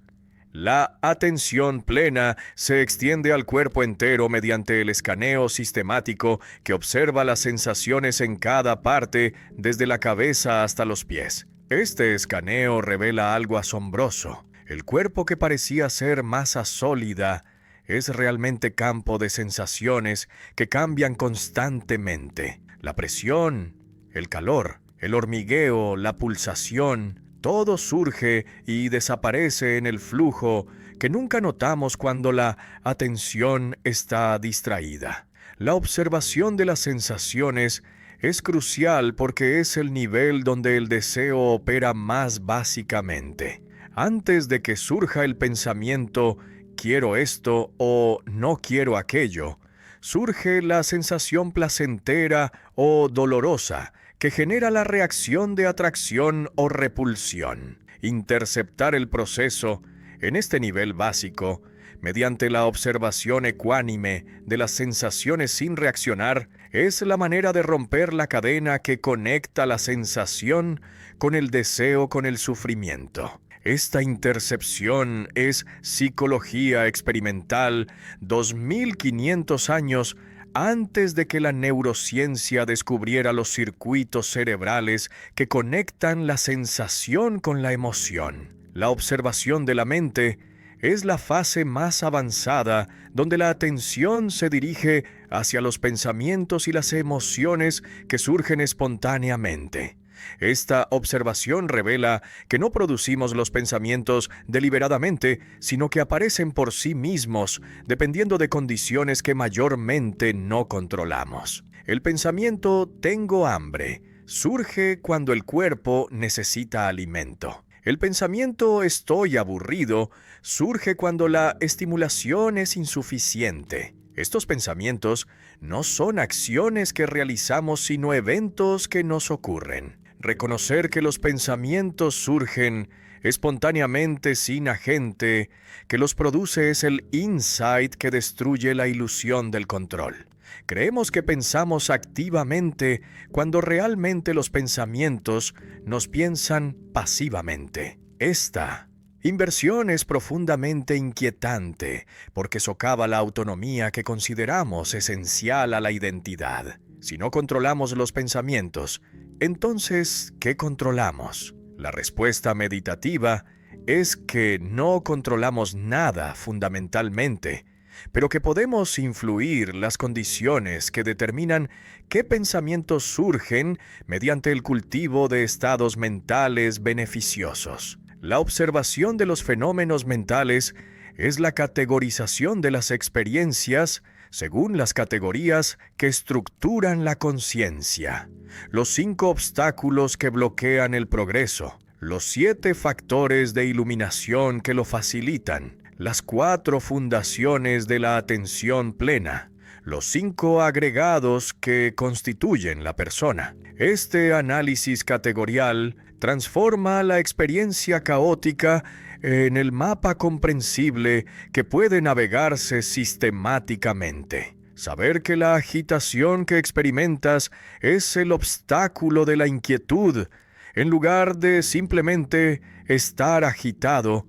La atención plena se extiende al cuerpo entero mediante el escaneo sistemático que observa las sensaciones en cada parte, desde la cabeza hasta los pies. Este escaneo revela algo asombroso. El cuerpo que parecía ser masa sólida es realmente campo de sensaciones que cambian constantemente. La presión, el calor, el hormigueo, la pulsación, todo surge y desaparece en el flujo que nunca notamos cuando la atención está distraída. La observación de las sensaciones es crucial porque es el nivel donde el deseo opera más básicamente. Antes de que surja el pensamiento quiero esto o no quiero aquello, surge la sensación placentera o dolorosa que genera la reacción de atracción o repulsión. Interceptar el proceso en este nivel básico, mediante la observación ecuánime de las sensaciones sin reaccionar, es la manera de romper la cadena que conecta la sensación con el deseo, con el sufrimiento. Esta intercepción es psicología experimental 2500 años antes de que la neurociencia descubriera los circuitos cerebrales que conectan la sensación con la emoción. La observación de la mente es la fase más avanzada donde la atención se dirige hacia los pensamientos y las emociones que surgen espontáneamente. Esta observación revela que no producimos los pensamientos deliberadamente, sino que aparecen por sí mismos, dependiendo de condiciones que mayormente no controlamos. El pensamiento «tengo hambre» surge cuando el cuerpo necesita alimento. El pensamiento «estoy aburrido» surge cuando la estimulación es insuficiente. Estos pensamientos no son acciones que realizamos, sino eventos que nos ocurren. Reconocer que los pensamientos surgen espontáneamente sin agente que los produce es el insight que destruye la ilusión del control. Creemos que pensamos activamente cuando realmente los pensamientos nos piensan pasivamente. Esta inversión es profundamente inquietante porque socava la autonomía que consideramos esencial a la identidad. Si no controlamos los pensamientos, entonces, ¿qué controlamos? La respuesta meditativa es que no controlamos nada fundamentalmente, pero que podemos influir las condiciones que determinan qué pensamientos surgen mediante el cultivo de estados mentales beneficiosos. La observación de los fenómenos mentales es la categorización de las experiencias según las categorías que estructuran la conciencia, los 5 obstáculos que bloquean el progreso, los 7 factores de iluminación que lo facilitan, las 4 fundaciones de la atención plena, los 5 agregados que constituyen la persona. Este análisis categorial transforma la experiencia caótica en el mapa comprensible que puede navegarse sistemáticamente. Saber que la agitación que experimentas es el obstáculo de la inquietud, en lugar de simplemente estar agitado,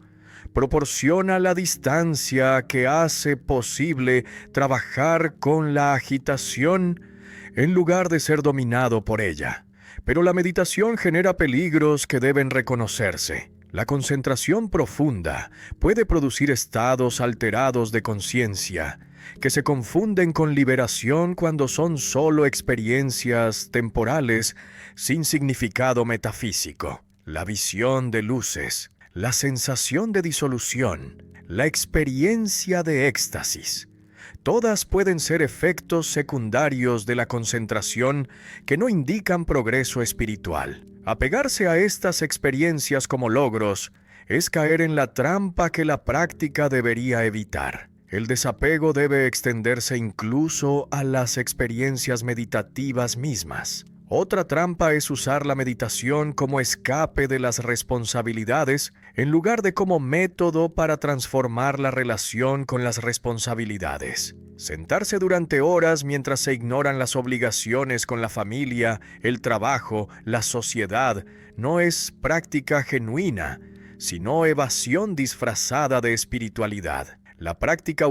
proporciona la distancia que hace posible trabajar con la agitación en lugar de ser dominado por ella. Pero la meditación genera peligros que deben reconocerse. La concentración profunda puede producir estados alterados de conciencia que se confunden con liberación cuando son solo experiencias temporales sin significado metafísico. La visión de luces, la sensación de disolución, la experiencia de éxtasis, todas pueden ser efectos secundarios de la concentración que no indican progreso espiritual. Apegarse a estas experiencias como logros es caer en la trampa que la práctica debería evitar. El desapego debe extenderse incluso a las experiencias meditativas mismas. Otra trampa es usar la meditación como escape de las responsabilidades en lugar de como método para transformar la relación con las responsabilidades. Sentarse durante horas mientras se ignoran las obligaciones con la familia, el trabajo, la sociedad, no es práctica genuina, sino evasión disfrazada de espiritualidad. La práctica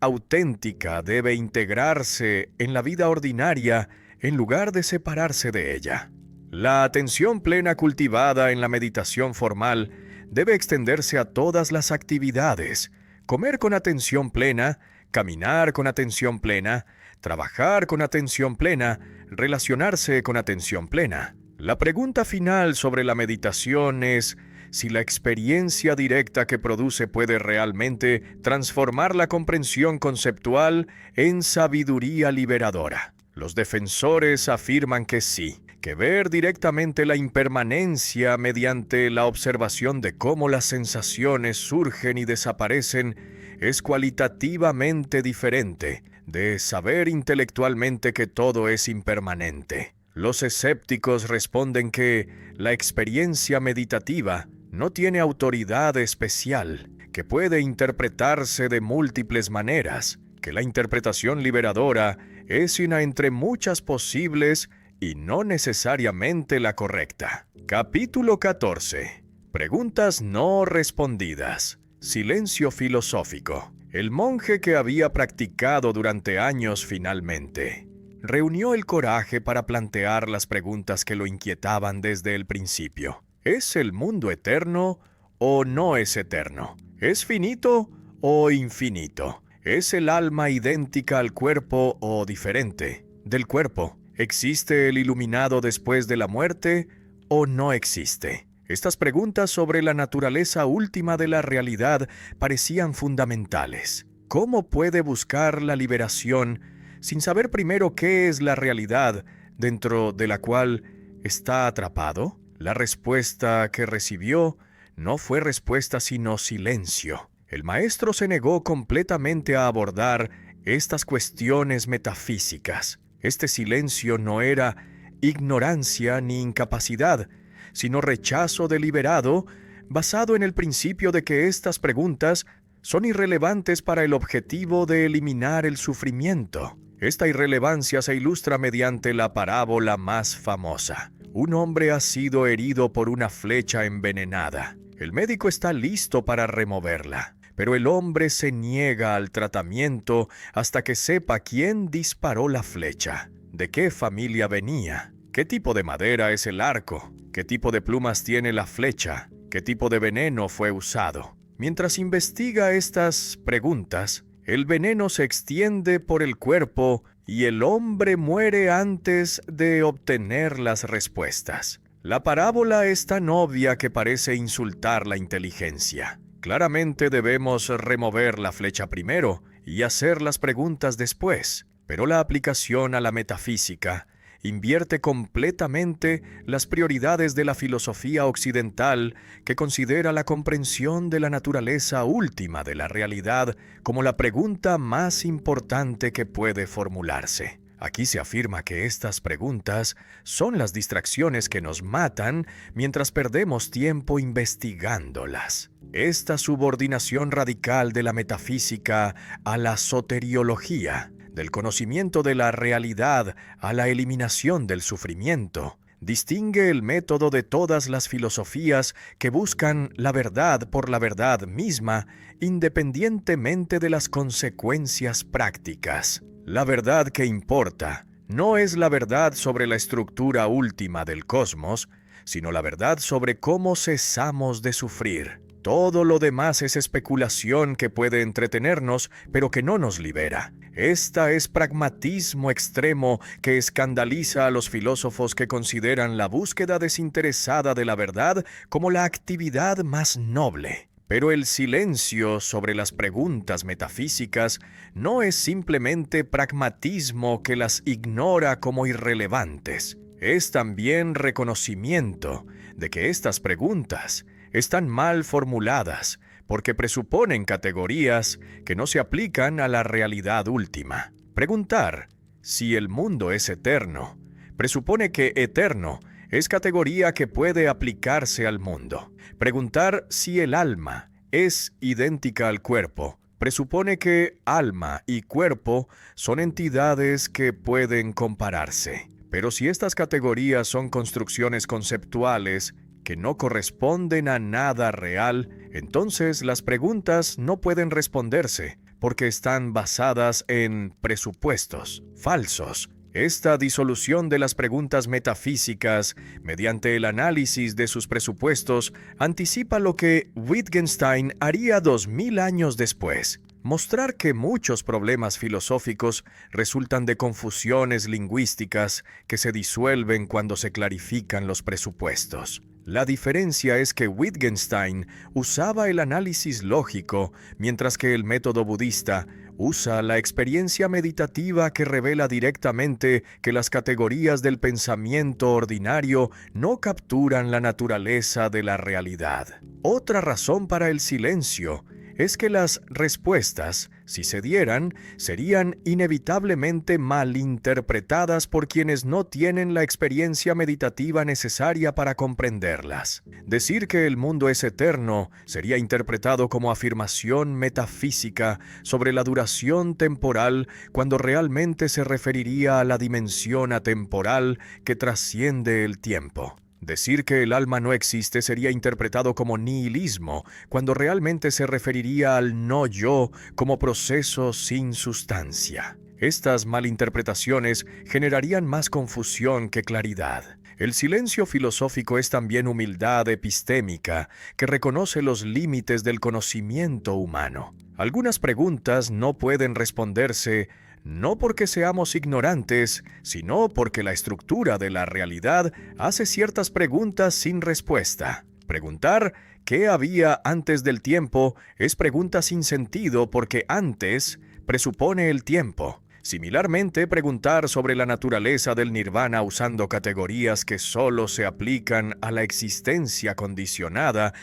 auténtica debe integrarse en la vida ordinaria en lugar de separarse de ella. La atención plena cultivada en la meditación formal debe extenderse a todas las actividades. Comer con atención plena, caminar con atención plena, trabajar con atención plena, relacionarse con atención plena. La pregunta final sobre la meditación es si la experiencia directa que produce puede realmente transformar la comprensión conceptual en sabiduría liberadora. Los defensores afirman que sí, que ver directamente la impermanencia mediante la observación de cómo las sensaciones surgen y desaparecen es cualitativamente diferente de saber intelectualmente que todo es impermanente. Los escépticos responden que la experiencia meditativa no tiene autoridad especial, que puede interpretarse de múltiples maneras, que la interpretación liberadora es una entre muchas posibles y no necesariamente la correcta. Capítulo 14. Preguntas no respondidas. Silencio filosófico. El monje que había practicado durante años finalmente reunió el coraje para plantear las preguntas que lo inquietaban desde el principio. ¿Es el mundo eterno o no es eterno? ¿Es finito o infinito? ¿Es el alma idéntica al cuerpo o diferente del cuerpo? ¿Existe el iluminado después de la muerte o no existe? Estas preguntas sobre la naturaleza última de la realidad parecían fundamentales. ¿Cómo puede buscar la liberación sin saber primero qué es la realidad dentro de la cual está atrapado? La respuesta que recibió no fue respuesta sino silencio. El maestro se negó completamente a abordar estas cuestiones metafísicas. Este silencio no era ignorancia ni incapacidad, sino rechazo deliberado, basado en el principio de que estas preguntas son irrelevantes para el objetivo de eliminar el sufrimiento. Esta irrelevancia se ilustra mediante la parábola más famosa. Un hombre ha sido herido por una flecha envenenada. El médico está listo para removerla, pero el hombre se niega al tratamiento hasta que sepa quién disparó la flecha, de qué familia venía, qué tipo de madera es el arco, qué tipo de plumas tiene la flecha, qué tipo de veneno fue usado. Mientras investiga estas preguntas, el veneno se extiende por el cuerpo y el hombre muere antes de obtener las respuestas. La parábola es tan obvia que parece insultar la inteligencia. Claramente debemos remover la flecha primero y hacer las preguntas después, pero la aplicación a la metafísica invierte completamente las prioridades de la filosofía occidental, que considera la comprensión de la naturaleza última de la realidad como la pregunta más importante que puede formularse. Aquí se afirma que estas preguntas son las distracciones que nos matan mientras perdemos tiempo investigándolas. Esta subordinación radical de la metafísica a la soteriología, del conocimiento de la realidad a la eliminación del sufrimiento, distingue el método de todas las filosofías que buscan la verdad por la verdad misma, independientemente de las consecuencias prácticas. La verdad que importa no es la verdad sobre la estructura última del cosmos, sino la verdad sobre cómo cesamos de sufrir. Todo lo demás es especulación que puede entretenernos, pero que no nos libera. Esta es pragmatismo extremo que escandaliza a los filósofos que consideran la búsqueda desinteresada de la verdad como la actividad más noble. Pero el silencio sobre las preguntas metafísicas no es simplemente pragmatismo que las ignora como irrelevantes. Es también reconocimiento de que estas preguntas están mal formuladas porque presuponen categorías que no se aplican a la realidad última. Preguntar si el mundo es eterno presupone que eterno es categoría que puede aplicarse al mundo. Preguntar si el alma es idéntica al cuerpo presupone que alma y cuerpo son entidades que pueden compararse. Pero si estas categorías son construcciones conceptuales que no corresponden a nada real, entonces las preguntas no pueden responderse porque están basadas en presupuestos falsos Esta disolución de las preguntas metafísicas mediante el análisis de sus presupuestos anticipa lo que Wittgenstein haría 2000 años después: mostrar que muchos problemas filosóficos resultan de confusiones lingüísticas que se disuelven cuando se clarifican los presupuestos. La diferencia es que Wittgenstein usaba el análisis lógico, mientras que el método budista usa la experiencia meditativa que revela directamente que las categorías del pensamiento ordinario no capturan la naturaleza de la realidad. Otra razón para el silencio es que las respuestas, si se dieran, serían inevitablemente malinterpretadas por quienes no tienen la experiencia meditativa necesaria para comprenderlas. Decir que el mundo es eterno sería interpretado como afirmación metafísica sobre la duración temporal, cuando realmente se referiría a la dimensión atemporal que trasciende el tiempo. Decir que el alma no existe sería interpretado como nihilismo, cuando realmente se referiría al no yo como proceso sin sustancia. Estas malinterpretaciones generarían más confusión que claridad. El silencio filosófico es también humildad epistémica, que reconoce los límites del conocimiento humano. Algunas preguntas no pueden responderse no porque seamos ignorantes, sino porque la estructura de la realidad hace ciertas preguntas sin respuesta. Preguntar ¿qué había antes del tiempo? Es pregunta sin sentido, porque antes presupone el tiempo. Similarmente, preguntar sobre la naturaleza del nirvana usando categorías que solo se aplican a la existencia condicionada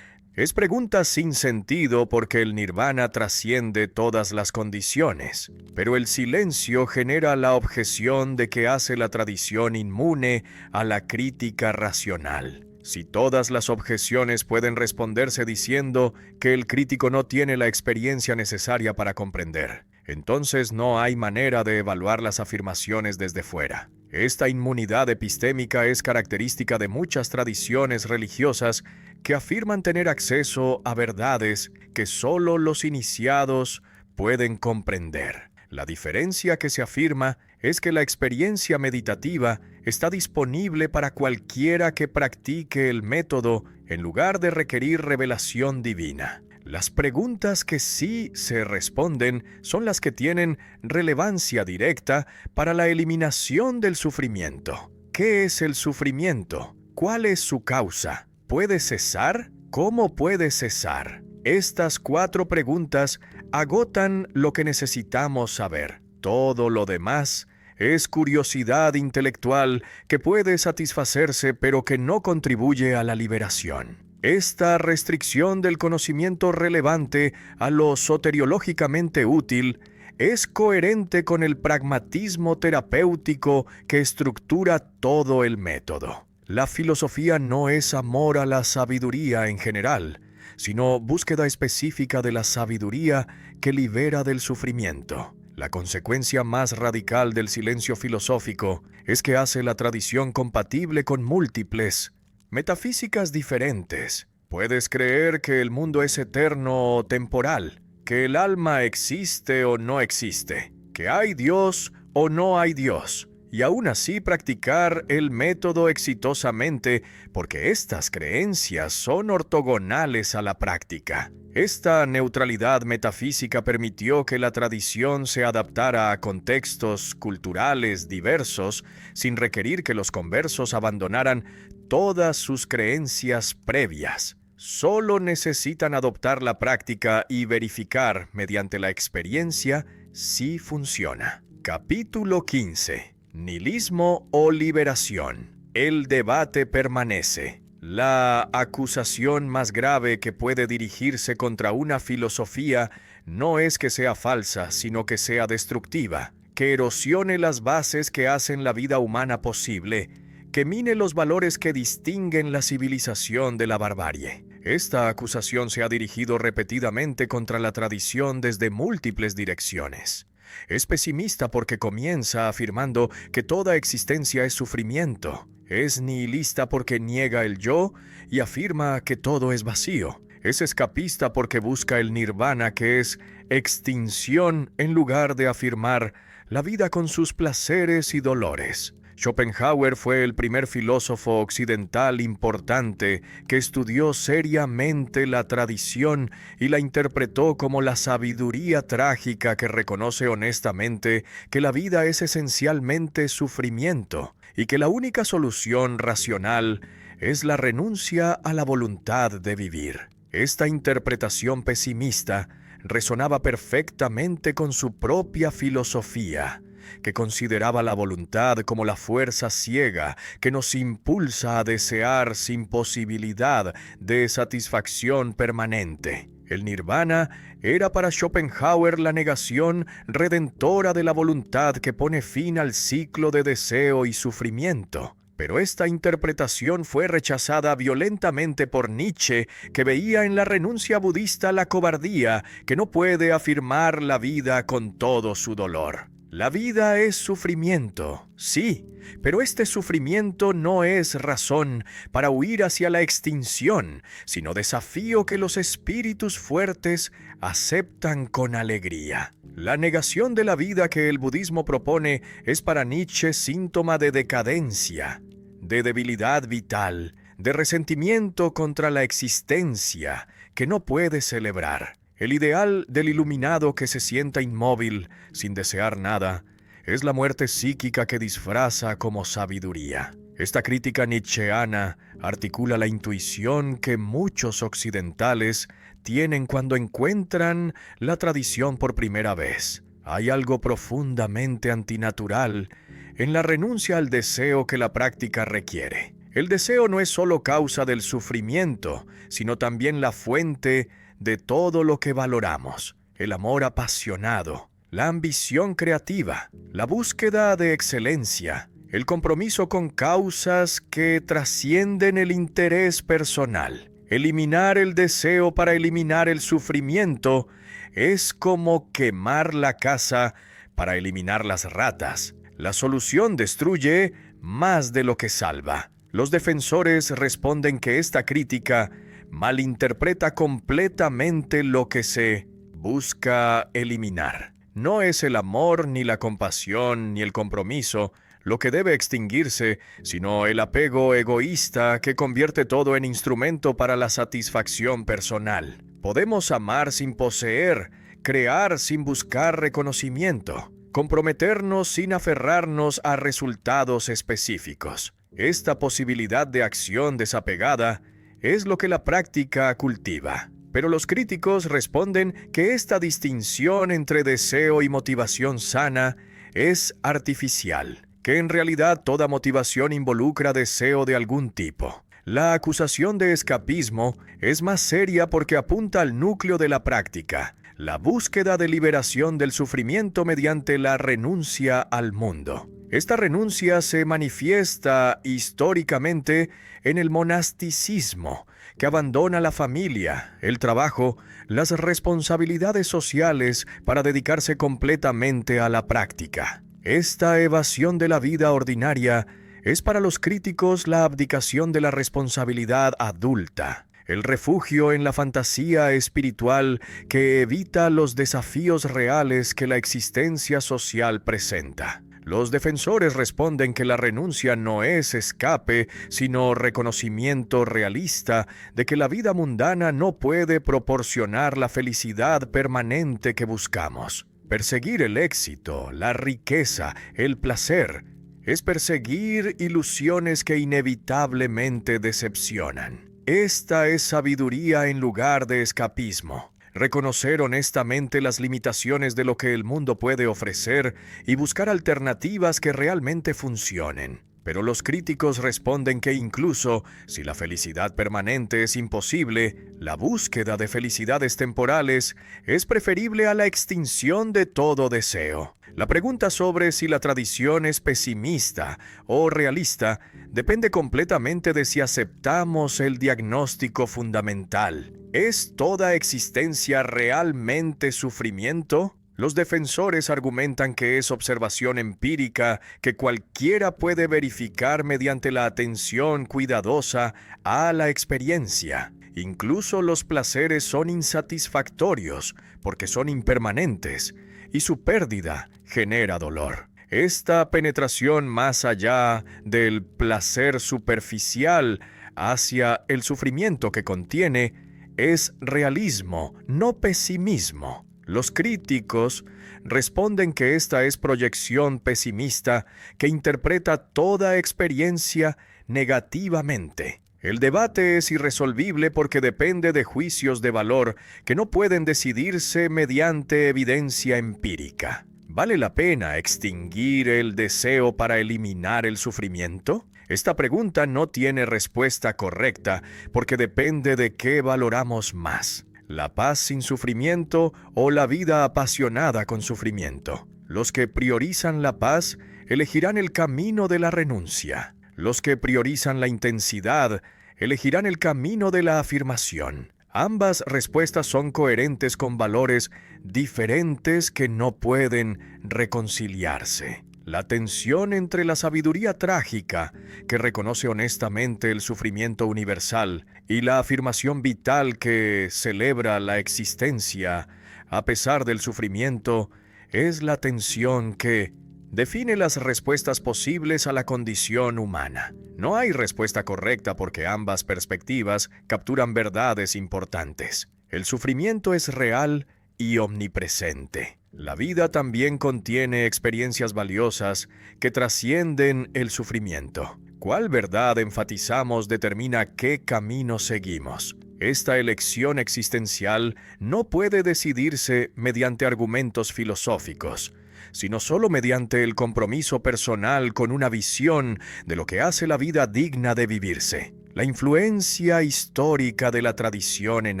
es pregunta sin sentido, porque el nirvana trasciende todas las condiciones. Pero el silencio genera la objeción de que hace la tradición inmune a la crítica racional. Si todas las objeciones pueden responderse diciendo que el crítico no tiene la experiencia necesaria para comprender, entonces no hay manera de evaluar las afirmaciones desde fuera. Esta inmunidad epistémica es característica de muchas tradiciones religiosas que afirman tener acceso a verdades que solo los iniciados pueden comprender. La diferencia que se afirma es que la experiencia meditativa está disponible para cualquiera que practique el método en lugar de requerir revelación divina. Las preguntas que sí se responden son las que tienen relevancia directa para la eliminación del sufrimiento. ¿Qué es el sufrimiento? ¿Cuál es su causa? ¿Puede cesar? ¿Cómo puede cesar? Estas 4 preguntas agotan lo que necesitamos saber. Todo lo demás es curiosidad intelectual que puede satisfacerse, pero que no contribuye a la liberación. Esta restricción del conocimiento relevante a lo soteriológicamente útil es coherente con el pragmatismo terapéutico que estructura todo el método. La filosofía no es amor a la sabiduría en general, sino búsqueda específica de la sabiduría que libera del sufrimiento. La consecuencia más radical del silencio filosófico es que hace la tradición compatible con múltiples metafísicas diferentes. Puedes creer que el mundo es eterno o temporal, que el alma existe o no existe, que hay Dios o no hay Dios, y aún así practicar el método exitosamente, porque estas creencias son ortogonales a la práctica. Esta neutralidad metafísica permitió que la tradición se adaptara a contextos culturales diversos sin requerir que los conversos abandonaran todas sus creencias previas. Solo necesitan adoptar la práctica y verificar mediante la experiencia si funciona. Capítulo 15. Nihilismo o liberación. El debate permanece. La acusación más grave que puede dirigirse contra una filosofía no es que sea falsa, sino que sea destructiva, que erosione las bases que hacen la vida humana posible, que mine los valores que distinguen la civilización de la barbarie. Esta acusación se ha dirigido repetidamente contra la tradición desde múltiples direcciones. Es pesimista porque comienza afirmando que toda existencia es sufrimiento. Es nihilista porque niega el yo y afirma que todo es vacío. Es escapista porque busca el nirvana, que es extinción, en lugar de afirmar la vida con sus placeres y dolores. Schopenhauer fue el primer filósofo occidental importante que estudió seriamente la tradición y la interpretó como la sabiduría trágica que reconoce honestamente que la vida es esencialmente sufrimiento y que la única solución racional es la renuncia a la voluntad de vivir. Esta interpretación pesimista resonaba perfectamente con su propia filosofía, que consideraba la voluntad como la fuerza ciega que nos impulsa a desear sin posibilidad de satisfacción permanente. El nirvana era para Schopenhauer la negación redentora de la voluntad que pone fin al ciclo de deseo y sufrimiento. Pero esta interpretación fue rechazada violentamente por Nietzsche, que veía en la renuncia budista la cobardía que no puede afirmar la vida con todo su dolor. La vida es sufrimiento, sí, pero este sufrimiento no es razón para huir hacia la extinción, sino desafío que los espíritus fuertes aceptan con alegría. La negación de la vida que el budismo propone es para Nietzsche síntoma de decadencia, de debilidad vital, de resentimiento contra la existencia que no puede celebrar. El ideal del iluminado que se sienta inmóvil, sin desear nada, es la muerte psíquica que disfraza como sabiduría. Esta crítica nietzscheana articula la intuición que muchos occidentales tienen cuando encuentran la tradición por primera vez. Hay algo profundamente antinatural en la renuncia al deseo que la práctica requiere. El deseo no es solo causa del sufrimiento, sino también la fuente de todo lo que valoramos: el amor apasionado, la ambición creativa, la búsqueda de excelencia, el compromiso con causas que trascienden el interés personal. Eliminar el deseo para eliminar el sufrimiento es como quemar la casa para eliminar las ratas. La solución destruye más de lo que salva. Los defensores responden que esta crítica malinterpreta completamente lo que se busca eliminar. No es el amor, ni la compasión, ni el compromiso lo que debe extinguirse, sino el apego egoísta que convierte todo en instrumento para la satisfacción personal. Podemos amar sin poseer, crear sin buscar reconocimiento, comprometernos sin aferrarnos a resultados específicos. Esta posibilidad de acción desapegada es lo que la práctica cultiva. Pero los críticos responden que esta distinción entre deseo y motivación sana es artificial, que en realidad toda motivación involucra deseo de algún tipo. La acusación de escapismo es más seria porque apunta al núcleo de la práctica, la búsqueda de liberación del sufrimiento mediante la renuncia al mundo. Esta renuncia se manifiesta históricamente en el monasticismo, que abandona la familia, el trabajo, las responsabilidades sociales para dedicarse completamente a la práctica. Esta evasión de la vida ordinaria es para los críticos la abdicación de la responsabilidad adulta, el refugio en la fantasía espiritual que evita los desafíos reales que la existencia social presenta. Los defensores responden que la renuncia no es escape, sino reconocimiento realista de que la vida mundana no puede proporcionar la felicidad permanente que buscamos. Perseguir el éxito, la riqueza, el placer, es perseguir ilusiones que inevitablemente decepcionan. Esta es sabiduría en lugar de escapismo. Reconocer honestamente las limitaciones de lo que el mundo puede ofrecer y buscar alternativas que realmente funcionen. Pero los críticos responden que incluso si la felicidad permanente es imposible, la búsqueda de felicidades temporales es preferible a la extinción de todo deseo. La pregunta sobre si la tradición es pesimista o realista depende completamente de si aceptamos el diagnóstico fundamental. ¿Es toda existencia realmente sufrimiento? Los defensores argumentan que es observación empírica que cualquiera puede verificar mediante la atención cuidadosa a la experiencia. Incluso los placeres son insatisfactorios porque son impermanentes y su pérdida genera dolor. Esta penetración más allá del placer superficial hacia el sufrimiento que contiene es realismo, no pesimismo. Los críticos responden que esta es proyección pesimista que interpreta toda experiencia negativamente. El debate es irresolvible porque depende de juicios de valor que no pueden decidirse mediante evidencia empírica. ¿Vale la pena extinguir el deseo para eliminar el sufrimiento? Esta pregunta no tiene respuesta correcta porque depende de qué valoramos más: la paz sin sufrimiento o la vida apasionada con sufrimiento. Los que priorizan la paz elegirán el camino de la renuncia. Los que priorizan la intensidad elegirán el camino de la afirmación. Ambas respuestas son coherentes con valores diferentes que no pueden reconciliarse. La tensión entre la sabiduría trágica, que reconoce honestamente el sufrimiento universal, y la afirmación vital que celebra la existencia a pesar del sufrimiento, es la tensión que define las respuestas posibles a la condición humana. No hay respuesta correcta porque ambas perspectivas capturan verdades importantes. El sufrimiento es real y omnipresente. La vida también contiene experiencias valiosas que trascienden el sufrimiento. ¿Cuál verdad enfatizamos determina qué camino seguimos? Esta elección existencial no puede decidirse mediante argumentos filosóficos, sino solo mediante el compromiso personal con una visión de lo que hace la vida digna de vivirse. La influencia histórica de la tradición en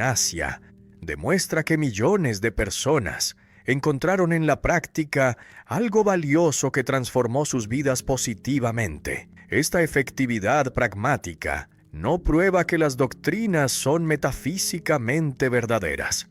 Asia demuestra que millones de personas encontraron en la práctica algo valioso que transformó sus vidas positivamente. Esta efectividad pragmática no prueba que las doctrinas son metafísicamente verdaderas,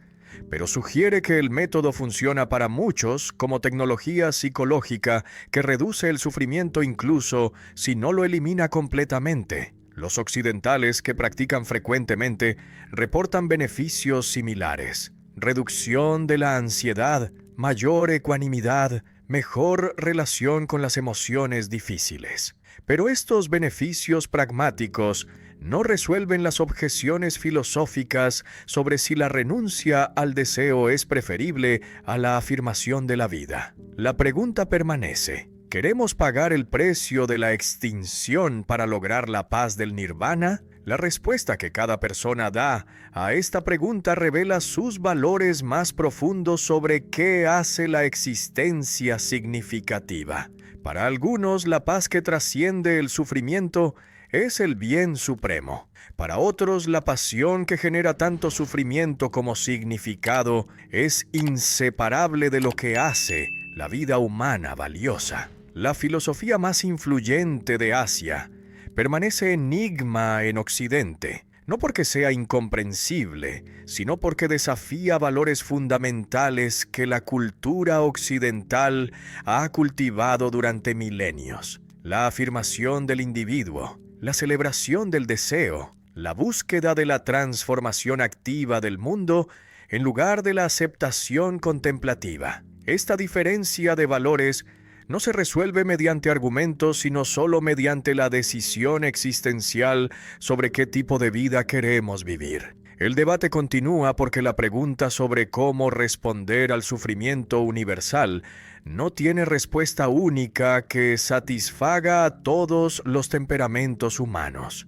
pero sugiere que el método funciona para muchos como tecnología psicológica que reduce el sufrimiento incluso si no lo elimina completamente. Los occidentales que practican frecuentemente reportan beneficios similares: reducción de la ansiedad, mayor ecuanimidad, mejor relación con las emociones difíciles. Pero estos beneficios pragmáticos no resuelven las objeciones filosóficas sobre si la renuncia al deseo es preferible a la afirmación de la vida. La pregunta permanece: ¿queremos pagar el precio de la extinción para lograr la paz del nirvana? La respuesta que cada persona da a esta pregunta revela sus valores más profundos sobre qué hace la existencia significativa. Para algunos, la paz que trasciende el sufrimiento es el bien supremo. Para otros, la pasión que genera tanto sufrimiento como significado es inseparable de lo que hace la vida humana valiosa. La filosofía más influyente de Asia permanece enigma en Occidente, no porque sea incomprensible, sino porque desafía valores fundamentales que la cultura occidental ha cultivado durante milenios: la afirmación del individuo, la celebración del deseo, la búsqueda de la transformación activa del mundo en lugar de la aceptación contemplativa. Esta diferencia de valores no se resuelve mediante argumentos, sino solo mediante la decisión existencial sobre qué tipo de vida queremos vivir. El debate continúa porque la pregunta sobre cómo responder al sufrimiento universal no tiene respuesta única que satisfaga a todos los temperamentos humanos.